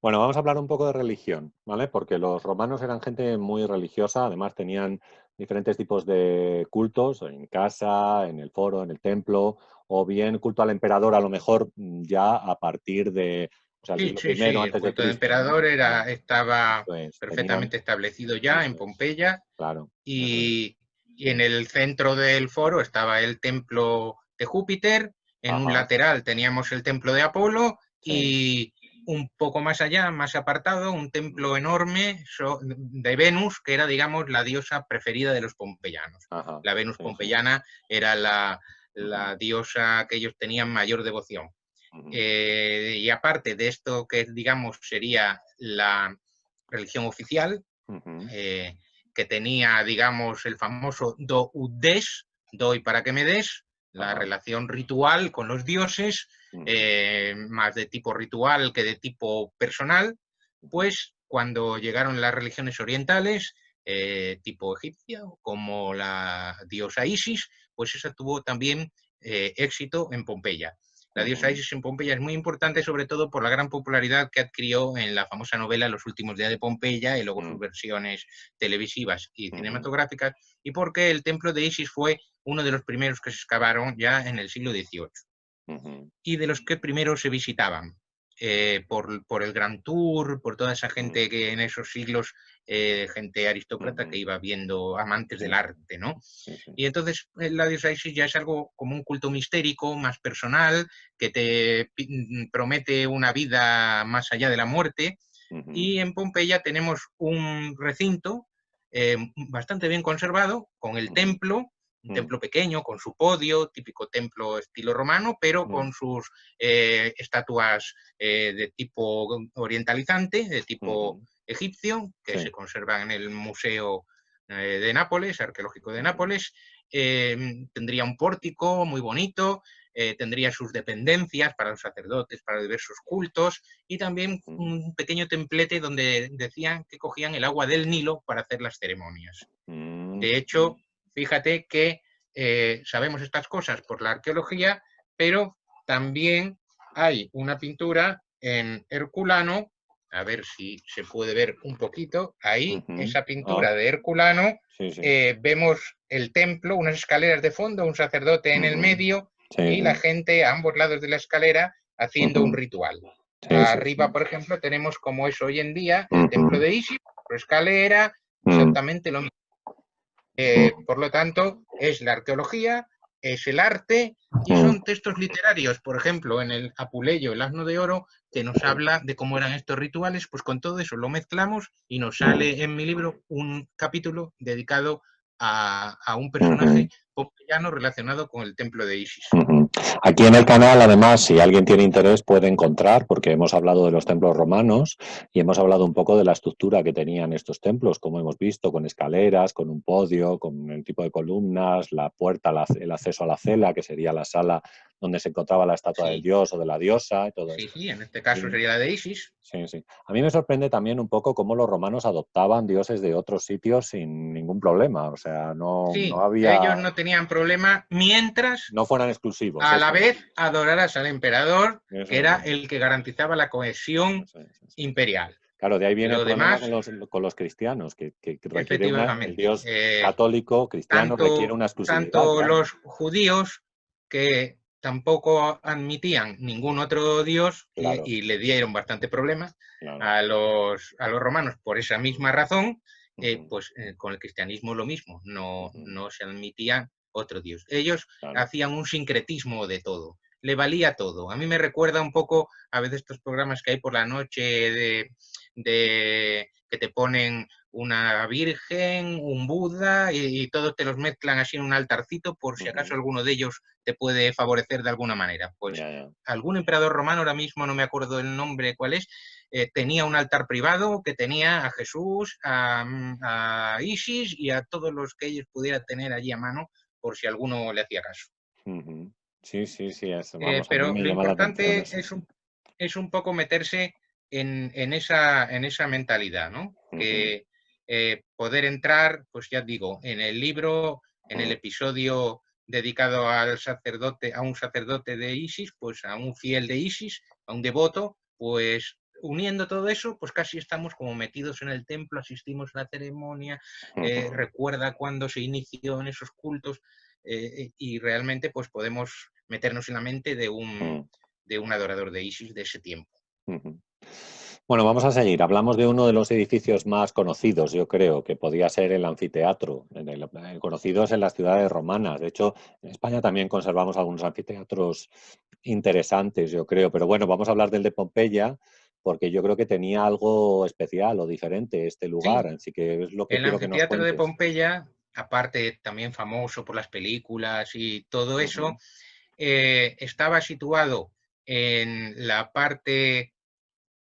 Bueno, vamos a hablar un poco de religión, ¿vale? Porque los romanos eran gente muy religiosa, además tenían diferentes tipos de cultos, en casa, en el foro, en el templo, o bien culto al emperador, a lo mejor ya a partir de, o sea, el Sí, siglo sí, primero sí, el antes de culto de Cristo, ¿no? emperador Claro, estaba eso es, tenían, perfectamente establecido ya en eso es, Pompeya claro, eso es. y en el centro del foro estaba el templo de Júpiter, en un Ajá, lateral teníamos el templo de Apolo sí, y un poco más allá, más apartado, un templo enorme de Venus, que era, digamos, la diosa preferida de los pompeyanos. ajá, La Venus sí, sí. pompeyana era Ujú, la diosa que ellos tenían mayor devoción. ujú, Y aparte de esto que, digamos, sería la religión oficial, ujú, eh, que tenía, digamos, el famoso do ut des, doy para que me des, la ajá, relación ritual con los dioses, ujú, más de tipo ritual que de tipo personal, ujú, pues cuando llegaron las religiones orientales, tipo egipcia, como la diosa Isis, pues esa tuvo también éxito en Pompeya. La diosa ujú, Isis en Pompeya es muy importante, sobre todo por la gran popularidad que adquirió en la famosa novela Los últimos días de Pompeya y luego sus ujú, versiones televisivas y ujú, cinematográficas, y porque el templo de Isis fue uno de los primeros que se excavaron ya en el siglo XVIII ujú, y de los que primero se visitaban. Por el Gran Tour, por toda esa ujú, gente que en esos siglos, gente aristócrata que ujú, iba viendo amantes del sí, arte, ¿no? sí, sí. Y entonces la diosa Isis ya es algo como un culto mistérico, más personal, que te promete una vida más allá de la muerte. Ujú, Y en Pompeya tenemos un recinto bastante bien conservado, con el ujú, templo, un mm, templo pequeño, con su podio, típico templo estilo romano, pero mm, con sus estatuas de tipo orientalizante, de tipo ujú, egipcio, que sí, se conservan en el Museo de Nápoles, arqueológico de ujú, Nápoles. Tendría un pórtico muy bonito, tendría sus dependencias para los sacerdotes, para diversos cultos, y también ujú, un pequeño templete donde decían que cogían el agua del Nilo para hacer las ceremonias. mm, De hecho, fíjate que sabemos estas cosas por la arqueología, pero también hay una pintura en Herculano, a ver si se puede ver un poquito, ahí, ujú, esa ah, pintura de Herculano, sí, sí, vemos el templo, unas escaleras de fondo, un sacerdote en el ujú, medio sí, y la sí, gente a ambos lados de la escalera haciendo un ujú, ritual. sí, sí, Arriba, sí, por ejemplo, tenemos como es hoy en día el templo ujú, de Isis, escalera, mm, exactamente lo mismo. mm, Por lo tanto, es la arqueología, es el arte y mm, son textos literarios, por ejemplo, en el Apuleyo, el Asno de Oro, que nos habla de cómo eran estos rituales, pues con todo eso lo mezclamos y nos mm, sale en mi libro un capítulo dedicado a un personaje ujú. pompeyano relacionado con el templo de Isis. Ujú. Aquí en el canal, además, si alguien tiene interés, puede encontrar, porque hemos hablado de los templos romanos y hemos hablado un poco de la estructura que tenían estos templos, como hemos visto, con escaleras, con un podio, con el tipo de columnas, la puerta, el acceso a la cela, que sería la sala donde se encontraba la estatua del Sí, dios o de la diosa y todo sí, esto. sí, en este caso Y sería la de Isis. sí, sí. A mí me sorprende también un poco cómo los romanos adoptaban dioses de otros sitios sin ningún problema. O sea, no Sí, había, ellos no tenían problema mientras no fueran exclusivos, a la eso es. vez adoraras al emperador, Eso que era es. el que garantizaba la cohesión Eso es, eso es. imperial. Claro, de ahí Y viene el lo problema demás, con los cristianos, que requiere el efectivamente, Dios católico, cristiano, requiere una exclusividad, tanto claro. los judíos que tampoco admitían ningún otro dios Claro, y le dieron bastante problema claro. a los romanos por esa misma razón, Ujú, pues con el cristianismo lo mismo, ujú, no se admitía otro dios. Ellos claro. hacían un sincretismo de todo, le valía todo. A mí me recuerda un poco a veces estos programas que hay por la noche que te ponen una virgen, un Buda y todos te los mezclan así en un altarcito por si acaso Ujú, alguno de ellos te puede favorecer de alguna manera. Pues ya, ya. algún emperador romano, ahora mismo no me acuerdo el nombre cuál es, tenía un altar privado que tenía a Jesús, a Isis y a todos los que ellos pudiera tener allí a mano por si alguno le hacía caso. Ujú. Sí, sí, sí, vamos, a mí Pero me lo llama la atención importante eso, sí. es un poco meterse en esa mentalidad, ¿no? Ujú, Que poder entrar, pues ya digo, en el libro, en el ujú, episodio dedicado al sacerdote, a un sacerdote de Isis, pues a un fiel de Isis, a un devoto, pues uniendo todo eso, pues casi estamos como metidos en el templo, asistimos a la ceremonia, recuerda cuando se inició en esos cultos, y realmente pues podemos meternos en la mente de un adorador de Isis de ese tiempo. Bueno, vamos a seguir. Hablamos de uno de los edificios más conocidos, yo creo, que podía ser el anfiteatro, conocidos en las ciudades romanas. De hecho, en España también conservamos algunos anfiteatros interesantes, yo creo. Pero bueno, vamos a hablar del de Pompeya, porque yo creo que tenía algo especial o diferente este lugar. Sí, Así que es lo que el quiero que nos anfiteatro de cuentes. Pompeya, aparte también famoso por las películas y todo eso, estaba situado en la parte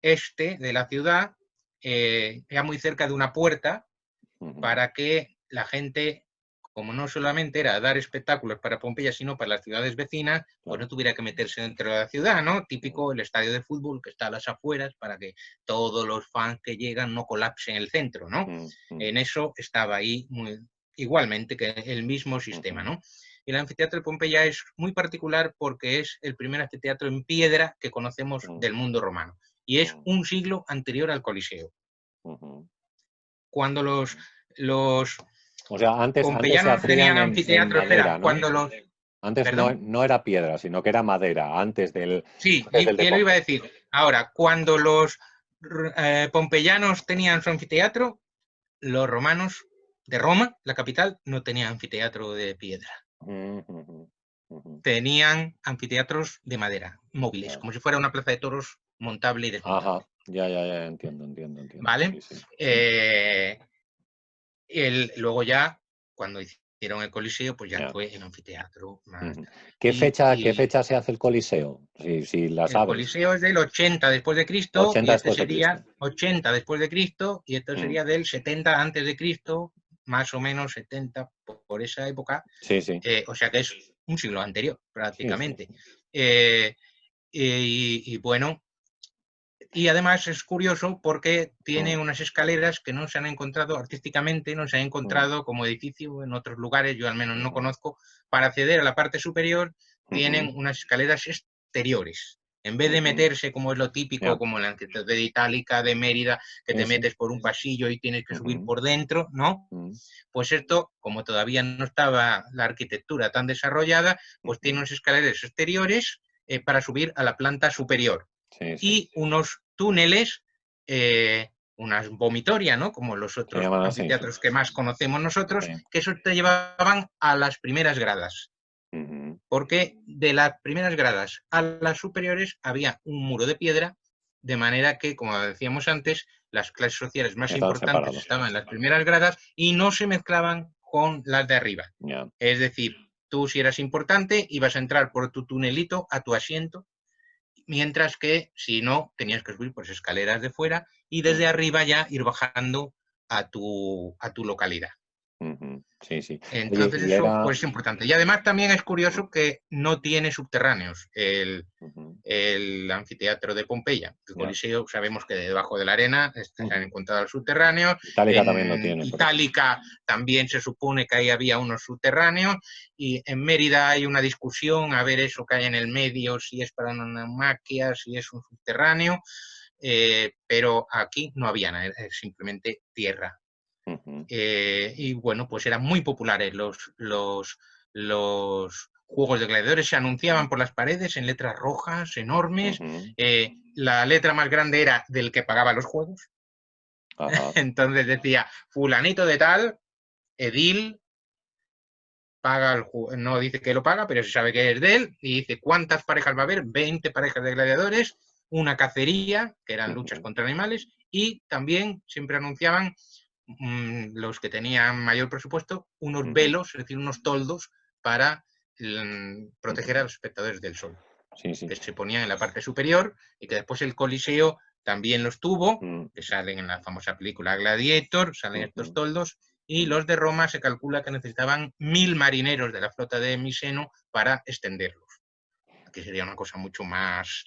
este de la ciudad, ya muy cerca de una puerta, para que la gente, como no solamente era dar espectáculos para Pompeya, sino para las ciudades vecinas, pues no tuviera que meterse dentro de la ciudad, ¿no? Típico el estadio de fútbol que está a las afueras para que todos los fans que llegan no colapsen el centro, ¿no? En eso estaba ahí igualmente que el mismo sistema, ¿no? El anfiteatro de Pompeya es muy particular porque es el primer anfiteatro en piedra que conocemos del mundo romano y es un siglo anterior al Coliseo. Cuando los O sea, antes se pompeyanos hacían tenían en anfiteatros, era madera, ¿no? cuando los... Antes ¿Perdón? no era piedra, sino que era madera, Sí, antes del de y lo iba a Pompeya. decir. Ahora, cuando los pompeyanos tenían su anfiteatro, los romanos de Roma, la capital, no tenían anfiteatro de piedra. Tenían anfiteatros de madera, móviles, como si fuera una plaza de toros montable y desmontable. Ajá, ya, entiendo. ¿Vale? Sí. Luego ya, cuando hicieron el Coliseo, pues ya fue el anfiteatro más. ¿Qué fecha se hace el Coliseo? Si la El sabes. Coliseo es del 80 después de Cristo 80 y este después de Cristo. sería 80 después de Cristo y esto sería del 70 antes de Cristo, más o menos 70 por esa época. Sí. O sea que es un siglo anterior prácticamente. Sí. Y bueno, y además es curioso porque tiene unas escaleras que no se han encontrado artísticamente, no se han encontrado como edificio en otros lugares, yo al menos no conozco. Para acceder a la parte superior tienen unas escaleras exteriores. En vez de meterse, como es lo típico, como en la de Itálica, de Mérida, que te metes por un pasillo y tienes que subir por dentro, ¿no? Pues esto, como todavía no estaba la arquitectura tan desarrollada, pues tiene unas escaleras exteriores para subir a la planta superior. Y unos túneles, unas vomitoria, ¿no? Como los otros anfiteatros que más conocemos nosotros, que eso te llevaban a las primeras gradas. Porque de las primeras gradas a las superiores había un muro de piedra, de manera que, como decíamos antes, las clases sociales más importantes estaban en las primeras gradas y no se mezclaban con las de arriba. Es decir, tú si eras importante ibas a entrar por tu tunelito a tu asiento, mientras que si no, tenías que subir por escaleras de fuera y desde arriba ya ir bajando a tu localidad. Sí. Entonces Oye, eso pues es importante. Y además también es curioso que no tiene subterráneos el anfiteatro de Pompeya. El Coliseo sabemos que debajo de la arena se han encontrado los subterráneos. Itálica también lo En tiene. Itálica también se supone que ahí había unos subterráneos. Y en Mérida hay una discusión a ver eso que hay en el medio, si es para una naumaquia, si es un subterráneo. Pero aquí no había nada, es simplemente tierra. Y bueno, pues eran muy populares los juegos de gladiadores, se anunciaban por las paredes en letras rojas enormes. La letra más grande era del que pagaba los juegos. Entonces decía, fulanito de tal, edil, paga el juego. No dice que lo paga, pero se sabe que es de él. Y dice, ¿cuántas parejas va a haber? 20 parejas de gladiadores, una cacería, que eran luchas contra animales, y también siempre anunciaban los que tenían mayor presupuesto, unos velos, es decir, unos toldos para proteger a los espectadores del sol, que se ponían en la parte superior y que después el Coliseo también los tuvo, que salen en la famosa película Gladiator, salen estos toldos, y los de Roma se calcula que necesitaban 1000 marineros de la flota de Miseno para extenderlos, que sería una cosa mucho más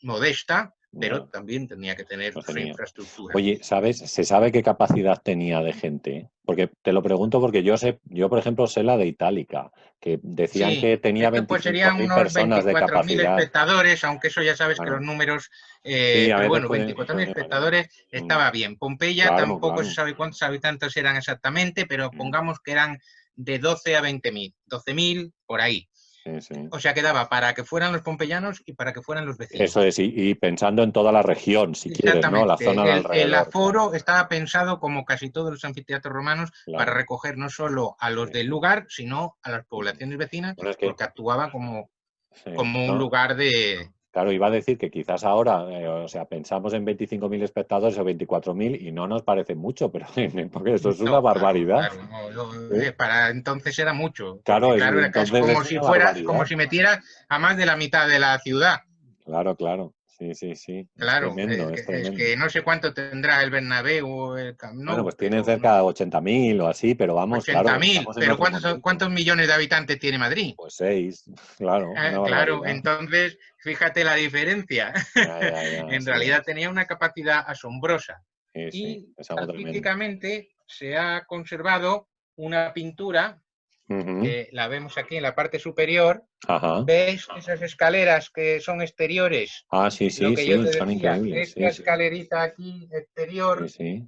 modesta, pero también tenía que tener su infraestructura. Oye, ¿se sabe qué capacidad tenía de gente? Porque te lo pregunto porque yo por ejemplo sé la de Itálica, que decían Sí, que tenía esto pues serían 25.000 unos personas de 24.000 capacidad. espectadores, aunque eso ya sabes que los Claro. números, Sí, a pero veces bueno, 24.000 puede variar. espectadores Mm, estaba bien. Pompeya claro, tampoco se claro. sabe cuántos habitantes eran exactamente, pero Mm, pongamos que eran de 12 a 20.000, 12.000 por ahí. sí, sí. O sea, quedaba para que fueran los pompeyanos y para que fueran los Eso vecinos. es, y pensando en toda la región, si quieres, ¿no? La zona de Exactamente. El alrededor, claro. aforo estaba pensado, como casi todos los anfiteatros romanos, para Claro. recoger no solo a los Sí, del sí. lugar, sino a las Ujú. poblaciones vecinas, Bueno, es que, porque actuaba como, sí, como un no, lugar de... claro, iba a decir que quizás ahora, o sea, pensamos en 25.000 espectadores o 24.000 y no nos parece mucho, pero porque eso es una No, claro, barbaridad. claro. ¿Eh? Para entonces era mucho, Claro, porque claro, era casi entonces como es si una fuera, como barbaridad. si metieras a más de la mitad de la ciudad. Claro, claro. Sí, sí, sí. Es Claro, tremendo, es es tremendo. que no sé cuánto tendrá el Bernabéu o el Camp Bueno, Nou, pues tienen pero cerca no de sé. 80.000 o así, pero vamos, ochenta claro, mil, estamos en pero otro momento. ¿cuántos millones de habitantes tiene Madrid? Pues 6, claro, una Claro, barbaridad. entonces fíjate la diferencia. Ya, ya, ya, En sí realidad es. tenía una capacidad asombrosa. Sí, sí, Y es algo tremendo. artísticamente se ha conservado una pintura Ujú. que la vemos aquí en la parte superior. Ajá. ¿Ves esas escaleras que son exteriores? Ah, sí, Lo sí, que yo sí, te son decía, increíbles. esta Sí, sí, escalerita aquí sí, exterior sí,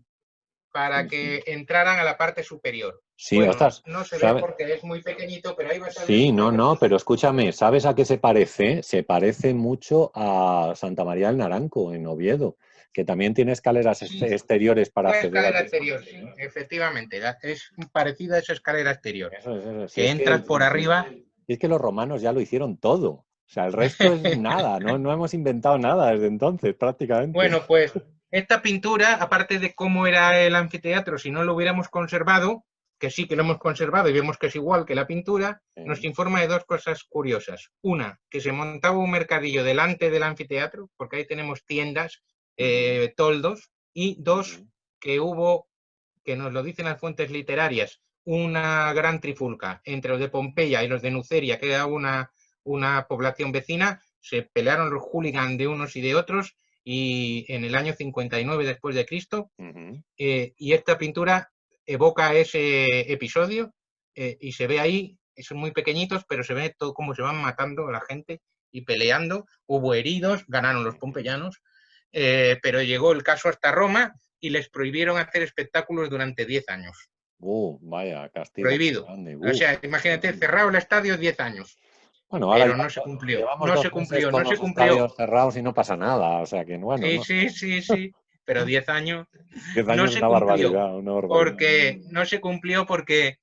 para sí, sí. que entraran a la parte superior. Sí, Bueno, ostras, no se ve ¿sabes? porque es muy pequeñito, pero ahí vas a ver Sí, una no, no, pequeña pero pintura. escúchame, ¿sabes a qué se parece? Se parece mucho a Santa María del Naranco, en Oviedo, que también tiene escaleras Sí, exteriores para una acceder al escalera templo exterior, sí, interior. efectivamente. Es parecida a esa escalera exterior, Eso. Si que es entras que, por arriba. si es que los romanos ya lo hicieron todo. O sea, el resto es nada, no, no hemos inventado nada desde entonces, prácticamente. Bueno, pues esta pintura, aparte de cómo era el anfiteatro, si no lo hubiéramos conservado, que sí que lo hemos conservado y vemos que es igual que la pintura, nos informa de dos cosas curiosas. Una, que se montaba un mercadillo delante del anfiteatro, porque ahí tenemos tiendas, Ujú, toldos, y dos, ujú, que hubo, que nos lo dicen las fuentes literarias, una gran trifulca entre los de Pompeya y los de Nuceria, que era una población vecina, se pelearon los hooligans de unos y de otros, y en el año 59 después de Cristo, ujú. y esta pintura evoca ese episodio, y se ve ahí, son muy pequeñitos, pero se ve todo cómo se van matando la gente y peleando. Hubo heridos, ganaron los Ujú. pompeyanos, pero llegó el caso hasta Roma y les prohibieron hacer espectáculos durante 10 años. Vaya, castigo más Prohibido. grande. O sea, imagínate, Tremendo. cerrado el estadio 10 años, Bueno, ahora pero no se cumplió, llevamos no 2 se meses cumplió, con no los se cumplió. estadios cerrados y no pasa nada. O sea que, bueno, Sí, no sé. sí, sí, sí, pero 10 años 10 no años es se una cumplió, barbaridad, una barbaridad. porque no se cumplió porque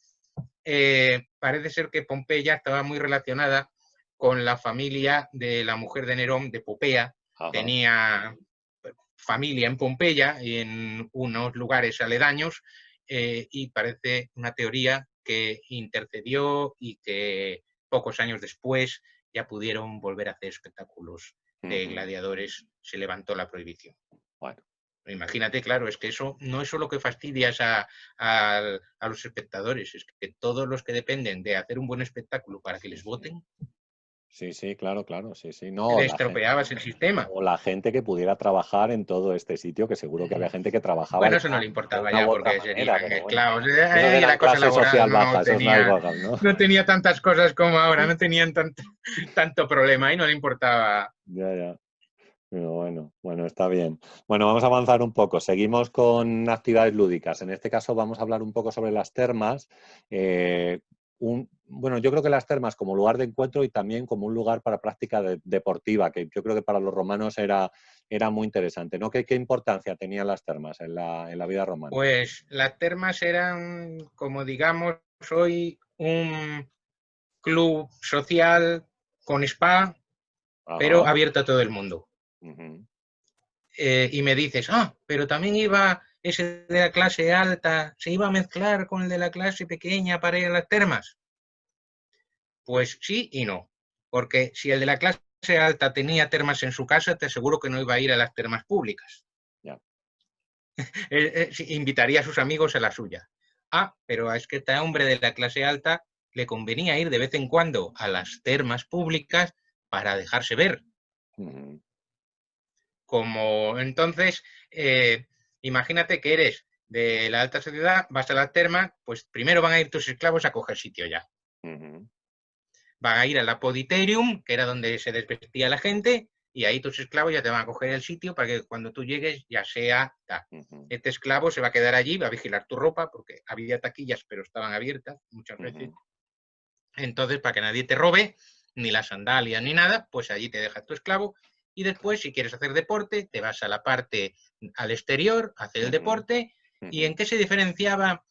parece ser que Pompeya estaba muy relacionada con la familia de la mujer de Nerón, de Popea. Ajá. Tenía familia en Pompeya y en unos lugares aledaños, y parece una teoría que intercedió y que pocos años después ya pudieron volver a hacer espectáculos de Ujú. gladiadores, se levantó la prohibición. Bueno, Imagínate, claro, es que eso no es solo que fastidias a los espectadores, es que todos los que dependen de hacer un buen espectáculo para que sí, les sí. voten, Sí, sí, claro, claro, sí, sí. No, le la gente, estropeabas el sistema. o la gente que pudiera trabajar en todo este sitio, que seguro que había gente que trabajaba Bueno, eso no le de importaba una ya u otra porque manera, serían pero bueno. esclavos. Esos Y eran la cosa clase laboral social baja, esos no hay bajas, ¿no? no tenía tantas cosas como ahora, no tenían tanto problema y no le importaba. Ya, ya. Pero bueno, bueno, está bien. Bueno, vamos a avanzar un poco. Seguimos con actividades lúdicas. En este caso vamos a hablar un poco sobre las termas. Eh, bueno, yo creo que las termas como lugar de encuentro y también como un lugar para práctica deportiva, que yo creo que para los romanos era muy interesante, ¿no? ¿Qué importancia tenían las termas en la vida romana? Pues las termas eran, como digamos, hoy un club social con spa, pero Ajá. abierto a todo el mundo. Ujú, Y me dices, pero también iba ese de la clase alta, se iba a mezclar con el de la clase pequeña para ir a las termas. Pues sí y no, porque si el de la clase alta tenía termas en su casa, te aseguro que no iba a ir a las termas públicas. ya. Invitaría a sus amigos a la suya. Pero es que a este hombre de la clase alta le convenía ir de vez en cuando a las termas públicas para dejarse ver. Ujú, Como entonces, imagínate que eres de la alta sociedad, vas a la terma, pues primero van a ir tus esclavos a coger sitio ya. Van a ir al apoditerium, que era donde se desvestía la gente, y ahí tus esclavos ya te van a coger el sitio para que cuando tú llegues ya sea... Este esclavo se va a quedar allí, va a vigilar tu ropa, porque había taquillas, pero estaban abiertas muchas veces. Entonces, para que nadie te robe, ni las sandalias ni nada, pues allí te deja tu esclavo. Y después, si quieres hacer deporte, te vas a la parte al exterior, a hacer el deporte. ¿Y en qué se diferenciaba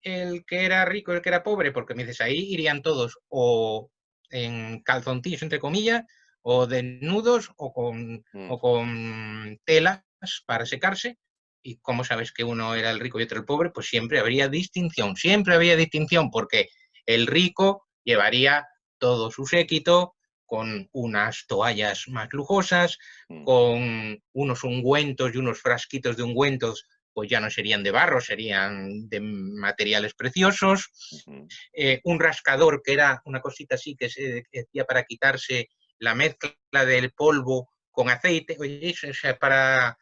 el que era rico y el que era pobre? Porque me dices, ahí irían todos o en calzoncillos, entre comillas, o desnudos, o con telas para secarse. ¿Y cómo sabes que uno era el rico y otro el pobre? Pues siempre habría distinción, porque el rico llevaría todo su séquito con unas toallas más lujosas, con unos ungüentos y unos frasquitos de ungüentos, pues ya no serían de barro, serían de materiales preciosos. Un rascador, que era una cosita así que se hacía para quitarse la mezcla del polvo con aceite. Oye, o sea, para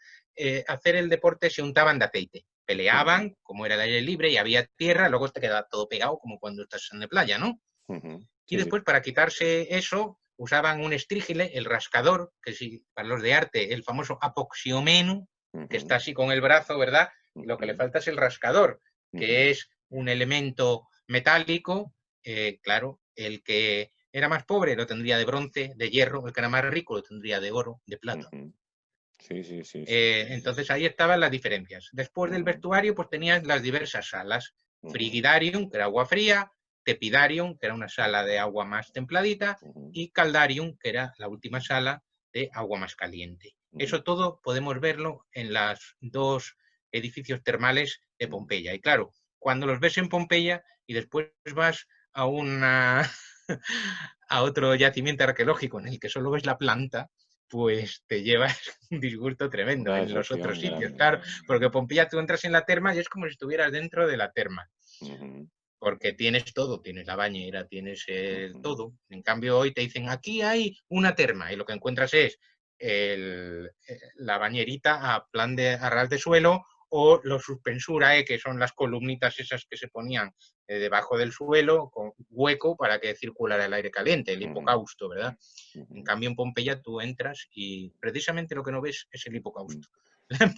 hacer el deporte se untaban de aceite. Peleaban, como era el aire libre y había tierra, luego te quedaba todo pegado como cuando estás en la playa, ¿no? Y después, para quitarse eso, usaban un estrígile, el rascador, que sí, para los de arte, el famoso apoxiomeno, que está así con el brazo, ¿verdad? Y lo que le falta es el rascador, que es un elemento metálico. Claro, el que era más pobre lo tendría de bronce, de hierro, el que era más rico lo tendría de oro, de plata. Sí. Entonces ahí estaban las diferencias. Después del vestuario, pues tenías las diversas salas. Frigidarium, que era agua fría, Tepidarium, que era una sala de agua más templadita, y Caldarium, que era la última sala de agua más caliente. Eso todo podemos verlo en los dos edificios termales de Pompeya. Y claro, cuando los ves en Pompeya y después vas a a otro yacimiento arqueológico en el que solo ves la planta, pues te llevas un disgusto tremendo en los otros sitios, claro, porque Pompeya tú entras en la terma y es como si estuvieras dentro de la terma, porque tienes todo, tienes la bañera, tienes todo. En cambio hoy te dicen, aquí hay una terma, y lo que encuentras es la bañerita a plan de a ras de suelo, o los suspensurae, que son las columnitas esas que se ponían debajo del suelo, con hueco para que circulara el aire caliente, el hipocausto, ¿verdad? En cambio, en Pompeya tú entras y precisamente lo que no ves es el hipocausto,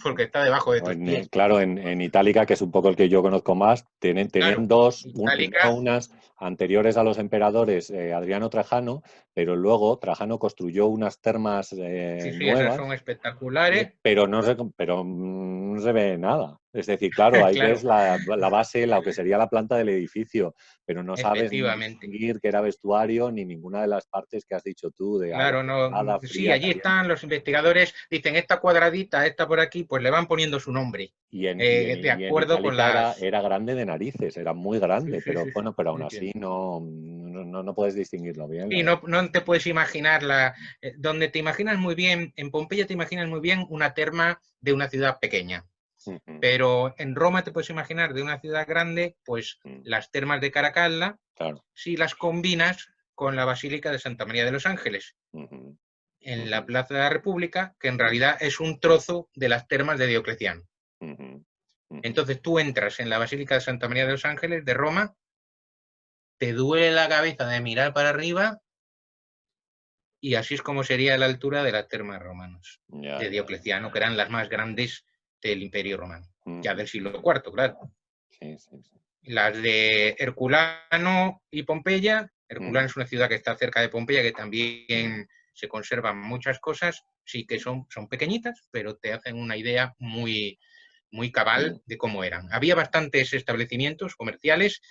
porque está debajo de tus pies. Claro, en Itálica, que es un poco el que yo conozco más, tienen Claro, dos, Itálica, unas anteriores a los emperadores Adriano Trajano, pero luego Trajano construyó unas termas sí, esas nuevas, son espectaculares. pero no se ve nada. Es decir, claro, ahí Claro, ves la base, lo que sería la planta del edificio, pero no sabes ni efectivamente. distinguir que era vestuario ni ninguna de las partes que has dicho tú, de agua Claro, no, templada, sí, fría, allí caliente. están los investigadores, dicen esta cuadradita, esta por aquí, pues le van poniendo su nombre, de Y en acuerdo con Itálica las... era grande de narices, era muy grande, Sí, pero sí, bueno, pero aún así entiendo. no puedes distinguirlo bien, la Sí, verdad. no te puedes imaginar donde te imaginas muy bien, en Pompeya te imaginas muy bien una terma de una ciudad pequeña, pero en Roma te puedes imaginar de una ciudad grande, pues las termas de Caracalla, Claro. si las combinas con la Basílica de Santa María de los Ángeles, en la Plaza de la República, que en realidad es un trozo de las termas de Diocleciano. Entonces tú entras en la Basílica de Santa María de los Ángeles de Roma, te duele la cabeza de mirar para arriba, y así es como sería la altura de las termas romanas de Diocleciano, que eran las más grandes del Imperio Romano, ya del siglo IV, claro. Sí. Las de Herculano y Pompeya. Herculano es una ciudad que está cerca de Pompeya, que también se conservan muchas cosas, sí que son pequeñitas, pero te hacen una idea muy, muy cabal de cómo eran. Había bastantes establecimientos comerciales,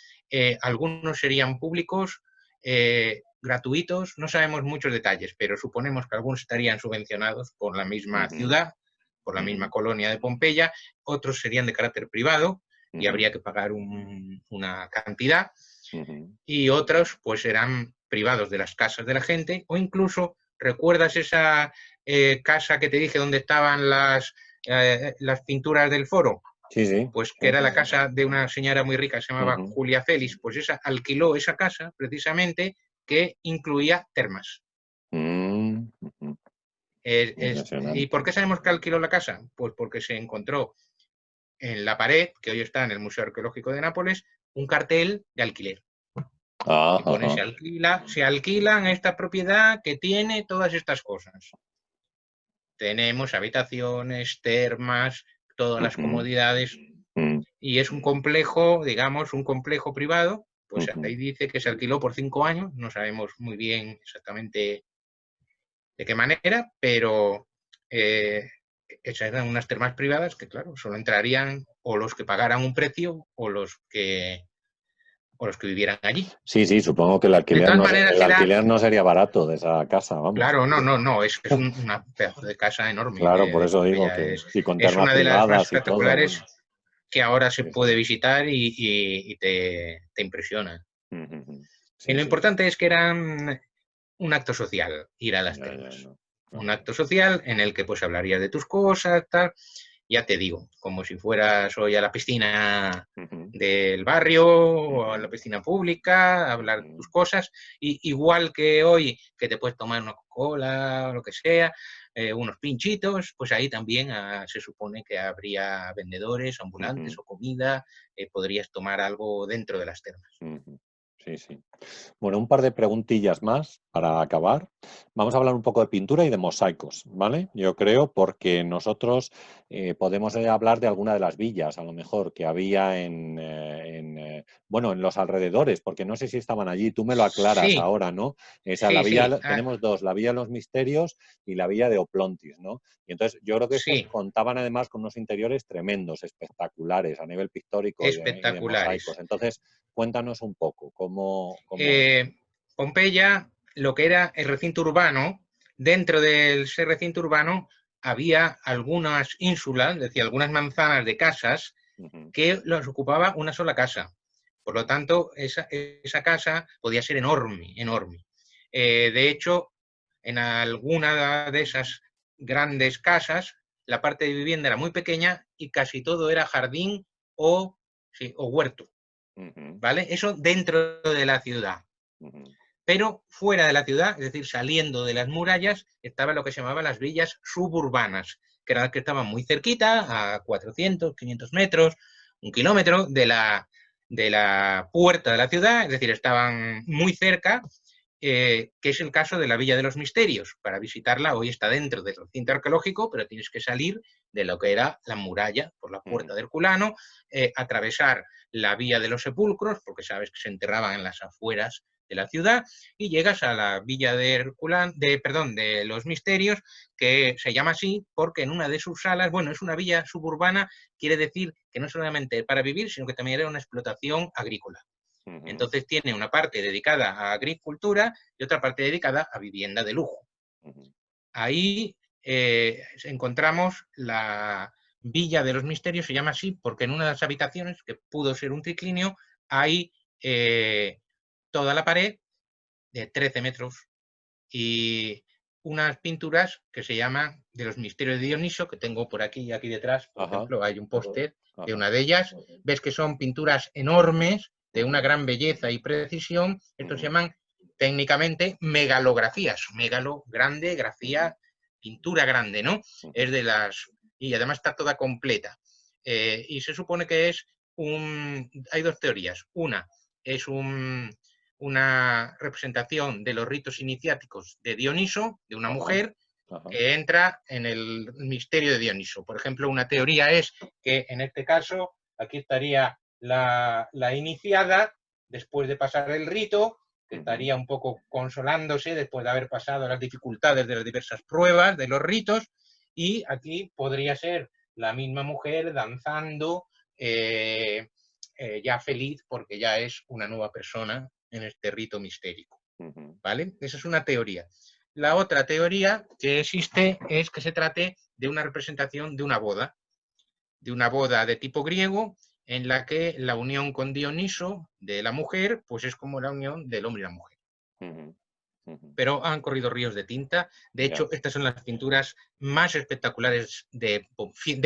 algunos serían públicos, gratuitos, no sabemos muchos detalles, pero suponemos que algunos estarían subvencionados por la misma ciudad, por la misma colonia de Pompeya, otros serían de carácter privado y habría que pagar una cantidad, y otros pues eran privados de las casas de la gente, o incluso, ¿recuerdas esa casa que te dije donde estaban las pinturas del foro? Sí. Pues que era la casa de una señora muy rica, se llamaba Julia Félix, pues esa alquiló esa casa precisamente, que incluía termas. ¿Y Impresionante. por qué sabemos que alquiló la casa? Pues porque se encontró en la pared, que hoy está en el Museo Arqueológico de Nápoles, un cartel de alquiler. Ah, Y pone, se alquilan esta propiedad que tiene todas estas cosas. Tenemos habitaciones, termas, todas las comodidades, y es un complejo, digamos, un complejo privado, pues ahí dice que se alquiló por 5 años, no sabemos muy bien exactamente de qué manera, pero esas eran unas termas privadas que, claro, solo entrarían o los que pagaran un precio o los que vivieran allí. Sí, sí, supongo que el De alquiler todas no, maneras el era, alquiler no sería barato de esa casa, vamos. claro, no, es una pedazo de casa enorme Claro, por de eso digo Pompeya. que y con Es termas una de las más privadas y todo, espectaculares bueno. que ahora se Sí, puede sí. visitar y te impresiona. Y Sí, lo sí. importante es que eran un acto social, ir a las termas. No. Un acto social en el que pues hablarías de tus cosas, tal. Ya te digo, como si fueras hoy a la piscina del barrio o a la piscina pública, a hablar de tus cosas, y igual que hoy que te puedes tomar una Coca-Cola o lo que sea, unos pinchitos, pues ahí también se supone que habría vendedores ambulantes o comida, podrías tomar algo dentro de las termas. Sí, sí. Bueno, un par de preguntillas más para acabar. Vamos a hablar un poco de pintura y de mosaicos, ¿vale? Yo creo porque nosotros podemos hablar de alguna de las villas, a lo mejor, que había bueno, en los alrededores, porque no sé si estaban allí. Tú me lo aclaras Sí, ahora, ¿no? Esa, la sí, sí, villa, tenemos dos, la Villa de los Misterios y la Villa de Oplontis, ¿no? Y entonces yo creo que estos sí, contaban además con unos interiores tremendos, espectaculares a nivel pictórico y de mosaicos. espectaculares. Entonces, cuéntanos un poco cómo. Pompeya, lo que era el recinto urbano, dentro de ese recinto urbano había algunas ínsulas, es decir, algunas manzanas de casas que las ocupaba una sola casa. Por lo tanto, esa casa podía ser enorme, enorme. De hecho, en alguna de esas grandes casas, la parte de vivienda era muy pequeña y casi todo era jardín o, sí, o huerto. ¿Vale? Eso dentro de la ciudad. Pero fuera de la ciudad, es decir, saliendo de las murallas, estaba lo que se llamaban las villas suburbanas, que eran las que estaban muy cerquita, a 400, 500 metros, 1 kilómetro de la puerta de la ciudad, es decir, estaban muy cerca, que es el caso de la Villa de los Misterios. Para visitarla hoy está dentro del recinto arqueológico, pero tienes que salir de lo que era la muralla por la puerta de Herculano, atravesar la Vía de los Sepulcros, porque sabes que se enterraban en las afueras de la ciudad, y llegas a la Villa de de los Misterios, que se llama así porque en una de sus salas, bueno, es una villa suburbana, quiere decir que no solamente para vivir, sino que también era una explotación agrícola. Entonces tiene una parte dedicada a agricultura y otra parte dedicada a vivienda de lujo. Ahí encontramos la Villa de los Misterios, se llama así porque en una de las habitaciones, que pudo ser un triclinio, hay toda la pared de 13 metros y unas pinturas que se llaman de los Misterios de Dioniso, que tengo por aquí y aquí detrás, por ejemplo, hay un póster de una de ellas. Ves que son pinturas enormes, de una gran belleza y precisión. Estos se llaman técnicamente megalografías. Megalo, grande, grafía, pintura grande, ¿no? Es de las... Y además está toda completa. Y se supone que es Hay dos teorías. Una es una representación de los ritos iniciáticos de Dioniso, de una mujer, que entra en el misterio de Dioniso. Por ejemplo, una teoría es que en este caso, aquí estaría la iniciada, después de pasar el rito, que estaría un poco consolándose después de haber pasado las dificultades de las diversas pruebas de los ritos, y aquí podría ser la misma mujer danzando, ya feliz porque ya es una nueva persona en este rito mistérico. ¿Vale? Esa es una teoría. La otra teoría que existe es que se trate de una representación de una boda de tipo griego, en la que la unión con Dioniso de la mujer, pues es como la unión del hombre y la mujer. Pero han corrido ríos de tinta. De hecho, estas son las pinturas más espectaculares de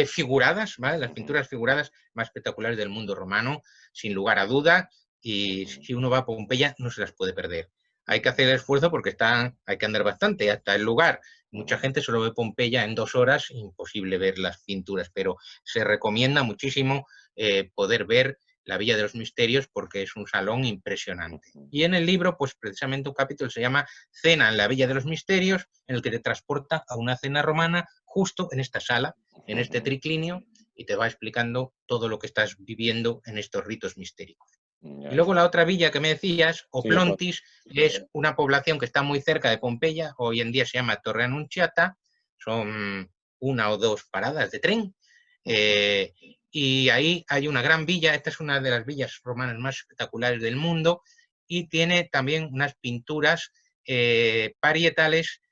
figuradas, ¿vale? Las pinturas figuradas más espectaculares del mundo romano, sin lugar a duda. Y si uno va a Pompeya, no se las puede perder. hay que hacer el esfuerzo porque hay que andar bastante hasta el lugar. Mucha gente solo ve Pompeya en 2 horas, imposible ver las pinturas, pero se recomienda muchísimo poder ver la Villa de los Misterios porque es un salón impresionante. Y en el libro, pues precisamente un capítulo se llama Cena en la Villa de los Misterios, en el que te transporta a una cena romana justo en esta sala, en este triclinio, y te va explicando todo lo que estás viviendo en estos ritos mistéricos. Y luego la otra villa que me decías, Oplontis, es una población que está muy cerca de Pompeya, hoy en día se llama Torre Annunziata, son 1 o 2 paradas de tren, y ahí hay una gran villa, esta es una de las villas romanas más espectaculares del mundo, y tiene también unas pinturas parietales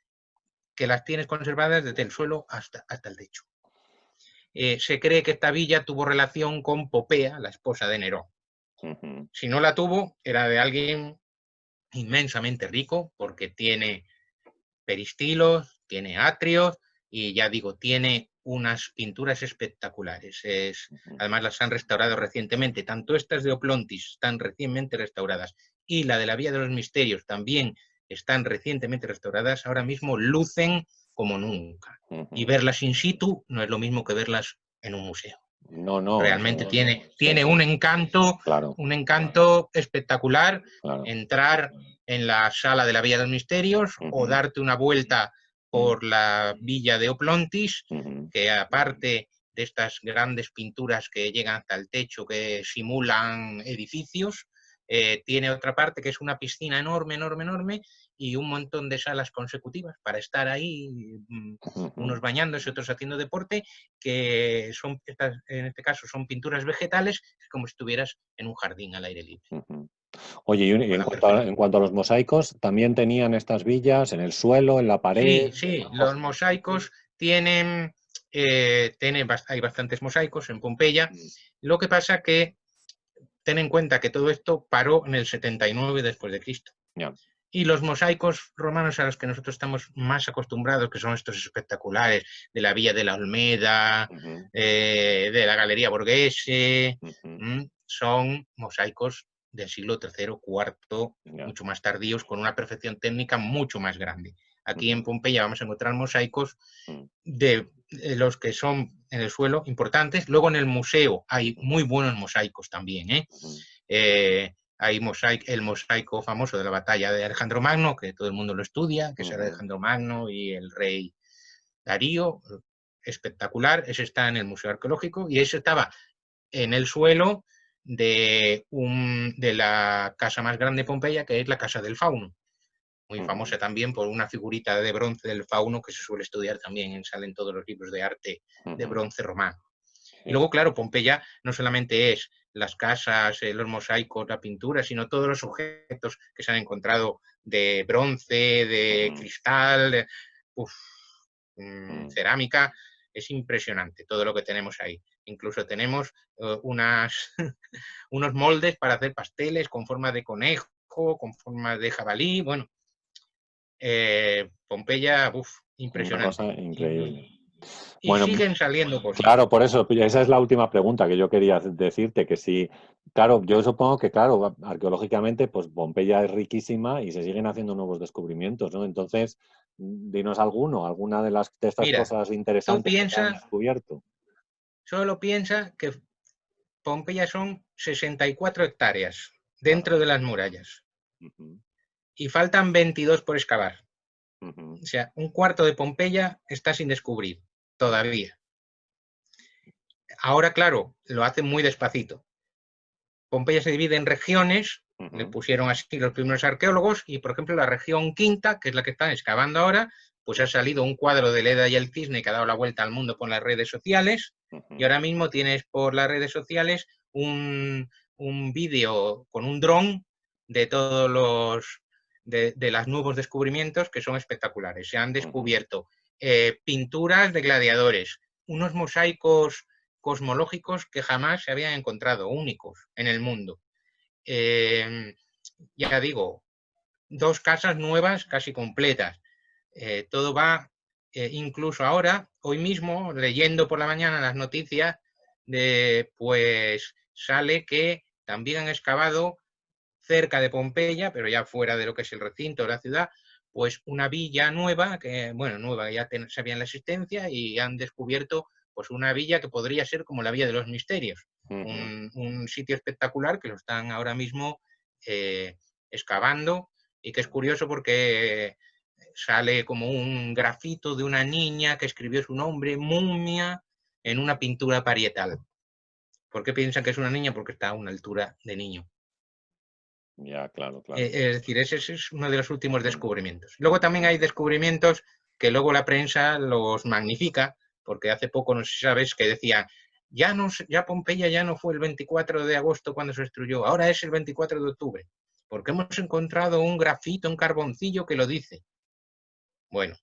que las tienes conservadas desde el suelo hasta el techo. Se cree que esta villa tuvo relación con Popea, la esposa de Nerón. Si no la tuvo, era de alguien inmensamente rico, porque tiene peristilos, tiene atrios y ya digo, tiene unas pinturas espectaculares. Además las han restaurado recientemente, tanto estas de Oplontis están recientemente restauradas y la de la Vía de los Misterios también están recientemente restauradas, ahora mismo lucen como nunca. Y verlas in situ no es lo mismo que verlas en un museo. No, Realmente tiene un encanto espectacular entrar en la sala de la Villa de los Misterios o darte una vuelta por la villa de Oplontis, que aparte de estas grandes pinturas que llegan hasta el techo, que simulan edificios, tiene otra parte que es una piscina enorme, enorme, enorme, y un montón de salas consecutivas para estar ahí, unos bañándose, otros haciendo deporte, que son, en este caso, son pinturas vegetales, como si estuvieras en un jardín al aire libre. Oye, y en cuanto a los mosaicos, ¿también tenían estas villas en el suelo, en la pared? Sí, los mosaicos tienen, hay bastantes mosaicos en Pompeya. Lo que pasa que ten en cuenta que todo esto paró en el 79 después de Cristo. Yeah. Y los mosaicos romanos a los que nosotros estamos más acostumbrados, que son estos espectaculares de la Villa de la Olmeda, de la Galería Borghese, son mosaicos del siglo III, IV, mucho más tardíos, con una perfección técnica mucho más grande. Aquí en Pompeya vamos a encontrar mosaicos de los que son en el suelo importantes. Luego en el museo hay muy buenos mosaicos también, hay el mosaico famoso de la batalla de Alejandro Magno, que todo el mundo lo estudia, que es Alejandro Magno y el rey Darío, espectacular. Ese está en el Museo Arqueológico y ese estaba en el suelo de la casa más grande de Pompeya, que es la Casa del Fauno, muy famosa también por una figurita de bronce del fauno que se suele estudiar también, salen todos los libros de arte de bronce romano. Y luego, claro, Pompeya no solamente es las casas, los mosaicos, la pintura, sino todos los objetos que se han encontrado de bronce, de cristal, cerámica. Es impresionante todo lo que tenemos ahí. Incluso tenemos unos moldes para hacer pasteles con forma de conejo, con forma de jabalí. Bueno, Pompeya, impresionante. Una cosa increíble. Y bueno, siguen saliendo cosas. Claro, por eso, esa es la última pregunta que yo quería decirte, que si, claro, yo supongo que, claro, arqueológicamente, pues Pompeya es riquísima y se siguen haciendo nuevos descubrimientos, ¿no? Entonces, dinos alguna de estas cosas interesantes que se han descubierto. Solo piensa que Pompeya son 64 hectáreas dentro de las murallas y faltan 22 por excavar. O sea, un cuarto de Pompeya está sin descubrir todavía. Ahora, claro, lo hacen muy despacito. Pompeya se divide en regiones, le pusieron así los primeros arqueólogos, y por ejemplo la región quinta, que es la que están excavando ahora, pues ha salido un cuadro de Leda y el Cisne que ha dado la vuelta al mundo por las redes sociales, y ahora mismo tienes por las redes sociales un vídeo con un dron de todos los de los nuevos descubrimientos que son espectaculares. Se han descubierto pinturas de gladiadores, unos mosaicos cosmológicos que jamás se habían encontrado, únicos en el mundo. Ya digo, 2 casas nuevas casi completas. Todo va, incluso ahora, hoy mismo, leyendo por la mañana las noticias, pues sale que también han excavado cerca de Pompeya, pero ya fuera de lo que es el recinto de la ciudad, pues una villa nueva, que bueno, nueva, ya sabían la existencia y han descubierto pues una villa que podría ser como la Villa de los Misterios, un sitio espectacular que lo están ahora mismo excavando y que es curioso porque sale como un grafito de una niña que escribió su nombre, Mumia, en una pintura parietal. ¿Por qué piensan que es una niña? Porque está a una altura de niño. Ya, claro, claro. Es decir, ese es uno de los últimos descubrimientos. Luego también hay descubrimientos que luego la prensa los magnifica, porque hace poco, no sé si sabes, que decían, ya Pompeya ya no fue el 24 de agosto cuando se destruyó, ahora es el 24 de octubre, porque hemos encontrado un grafito, un carboncillo que lo dice. Bueno,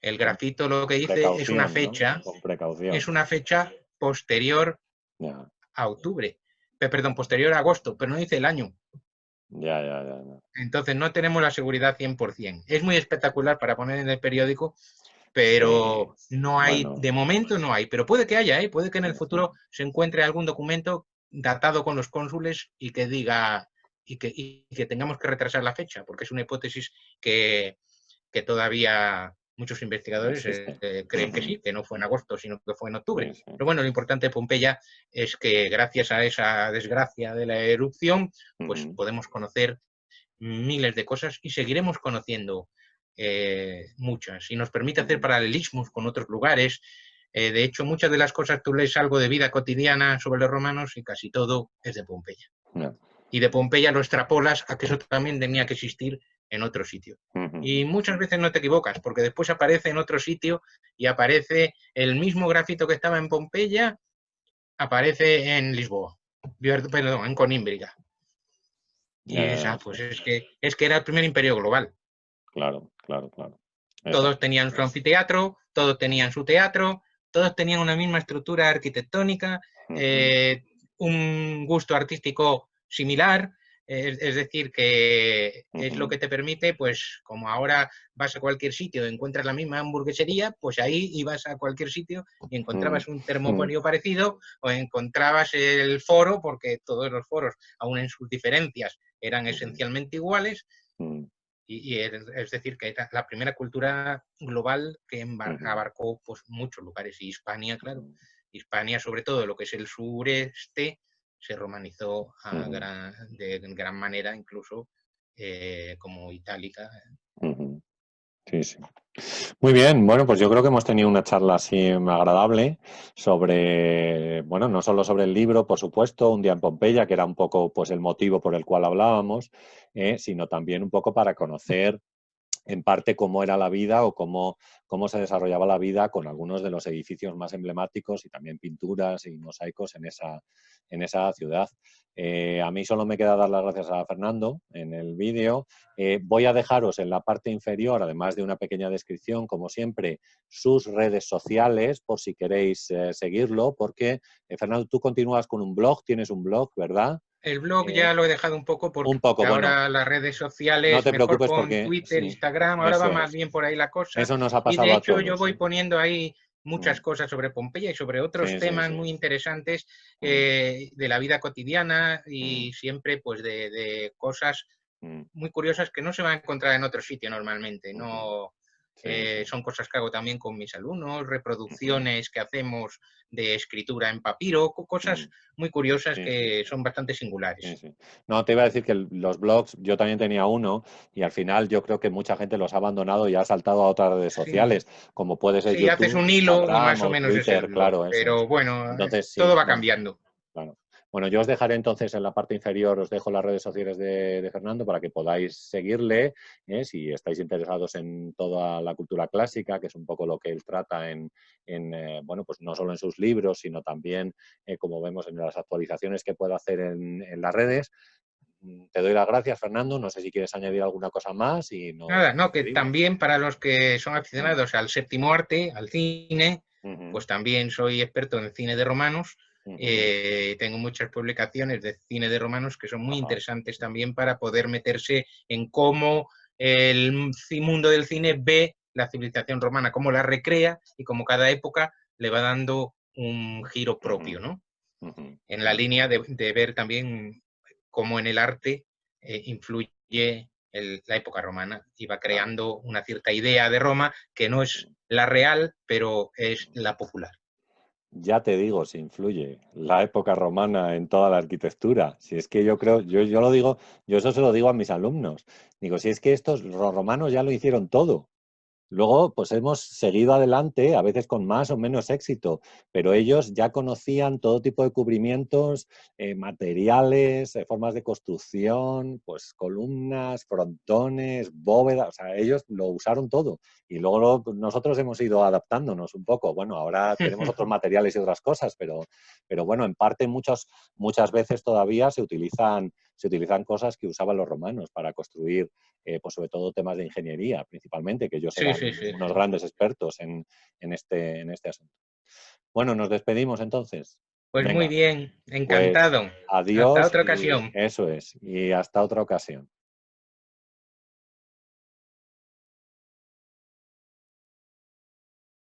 el grafito lo que dice es una Precaución, ¿no? fecha, Con precaución. posterior Ya, a octubre, perdón, posterior a agosto, pero no dice el año. ya, ya, ya. Entonces no tenemos la seguridad 100%. Es muy espectacular para poner en el periódico, Sí, pero no hay, bueno, de momento no hay, pero puede que haya, ¿eh? Puede que en sí, el sí. futuro se encuentre algún documento datado con los cónsules y que diga y que tengamos que retrasar la fecha, porque es una hipótesis que, que todavía muchos investigadores Existe. creen que sí, que no fue en agosto, sino que fue en octubre. Sí, sí. Pero bueno, lo importante de Pompeya es que gracias a esa desgracia de la erupción, pues podemos conocer miles de cosas y seguiremos conociendo muchas. Y nos permite hacer paralelismos con otros lugares. De hecho, muchas de las cosas tú lees algo de vida cotidiana sobre los romanos y casi todo es de Pompeya. Ya. Y de Pompeya lo extrapolas a que eso también tenía que existir en otro sitio. Y muchas veces no te equivocas, porque después aparece en otro sitio y aparece el mismo grafito que estaba en Pompeya, aparece en Lisboa, perdón, en Conímbriga. Ya, Y ya, ya, pues sí. es que era el primer imperio global. Claro, claro, claro. Todos Exacto. tenían su anfiteatro, todos tenían su teatro, todos tenían una misma estructura arquitectónica, un gusto artístico similar, es decir, que es lo que te permite, pues como ahora vas a cualquier sitio y encuentras la misma hamburguesería, pues ahí ibas a cualquier sitio y encontrabas un termopolio parecido o encontrabas el foro, porque todos los foros, aun en sus diferencias, eran esencialmente iguales. Y es decir, que era la primera cultura global que abarcó pues, muchos lugares. Y Hispania, claro, Hispania, sobre todo lo que es el sureste, se romanizó de gran manera, incluso como itálica. Sí, sí. Muy bien, bueno, pues yo creo que hemos tenido una charla así agradable sobre, bueno, no solo sobre el libro, por supuesto, Un día en Pompeya, que era un poco pues el motivo por el cual hablábamos, sino también un poco para conocer en parte cómo era la vida o cómo se desarrollaba la vida con algunos de los edificios más emblemáticos y también pinturas y mosaicos en esa ciudad. A mí solo me queda dar las gracias a Fernando en el vídeo. Voy a dejaros en la parte inferior, además de una pequeña descripción, como siempre, sus redes sociales, por si queréis seguirlo, porque, Fernando, tú continúas con un blog, tienes un blog, ¿verdad? El blog ya lo he dejado un poco porque Un poco, bueno, ahora las redes no sociales, te mejor preocupes con porque Twitter, sí, Instagram, ahora va eso más es. bien por ahí la cosa. Eso nos ha Y de pasado a hecho yo todos. voy poniendo ahí muchas cosas sobre Pompeya y sobre otros Sí, sí, temas sí. muy interesantes de la vida cotidiana y siempre pues de cosas muy curiosas que no se van a encontrar en otro sitio normalmente. No, Sí, sí. son cosas que hago también con mis alumnos, reproducciones que hacemos de escritura en papiro, cosas muy curiosas Sí, sí, que sí. son bastante Sí, singulares. sí. No, te iba a decir que los blogs, yo también tenía uno y al final yo creo que mucha gente los ha abandonado y ha saltado a otras redes Sí, sociales, como puede ser sí, haces YouTube, un hilo y Instagram más o o menos es el Twitter, blog, claro, eso es. pero bueno, Entonces, todo sí, va bueno, cambiando. claro. Bueno, yo os dejaré entonces en la parte inferior, os dejo las redes sociales de Fernando para que podáis seguirle, si estáis interesados en toda la cultura clásica, que es un poco lo que él trata bueno, pues no solo en sus libros, sino también, como vemos, en las actualizaciones que puede hacer en las redes. Te doy las gracias, Fernando. No sé si quieres añadir alguna cosa más y Nada, nos no, que despedimos. también para los que son aficionados al séptimo arte, al cine, pues también soy experto en cine de romanos. Tengo muchas publicaciones de cine de romanos que son muy interesantes también para poder meterse en cómo el mundo del cine ve la civilización romana, cómo la recrea y cómo cada época le va dando un giro propio, ¿no? En la línea de ver también cómo en el arte influye la época romana y va Claro. creando una cierta idea de Roma que no es la real, pero es la popular. Ya te digo, si influye la época romana en toda la arquitectura. Si es que yo creo, yo lo digo, yo eso se lo digo a mis alumnos. Digo, si es que estos los romanos ya lo hicieron todo. Luego, pues hemos seguido adelante, a veces con más o menos éxito, pero ellos ya conocían todo tipo de cubrimientos, materiales, formas de construcción, pues columnas, frontones, bóvedas, o sea, ellos lo usaron todo. Y luego pues, nosotros hemos ido adaptándonos un poco. Bueno, ahora tenemos otros materiales y otras cosas, pero bueno, en parte muchas veces todavía se utilizan cosas que usaban los romanos para construir pues sobre todo temas de ingeniería, principalmente, que ellos Sí, eran sí, sí, unos sí. grandes expertos en este asunto. Bueno, nos despedimos entonces. Pues muy Venga, bien, pues encantado. Hasta adiós otra y ocasión. eso es, y hasta otra ocasión.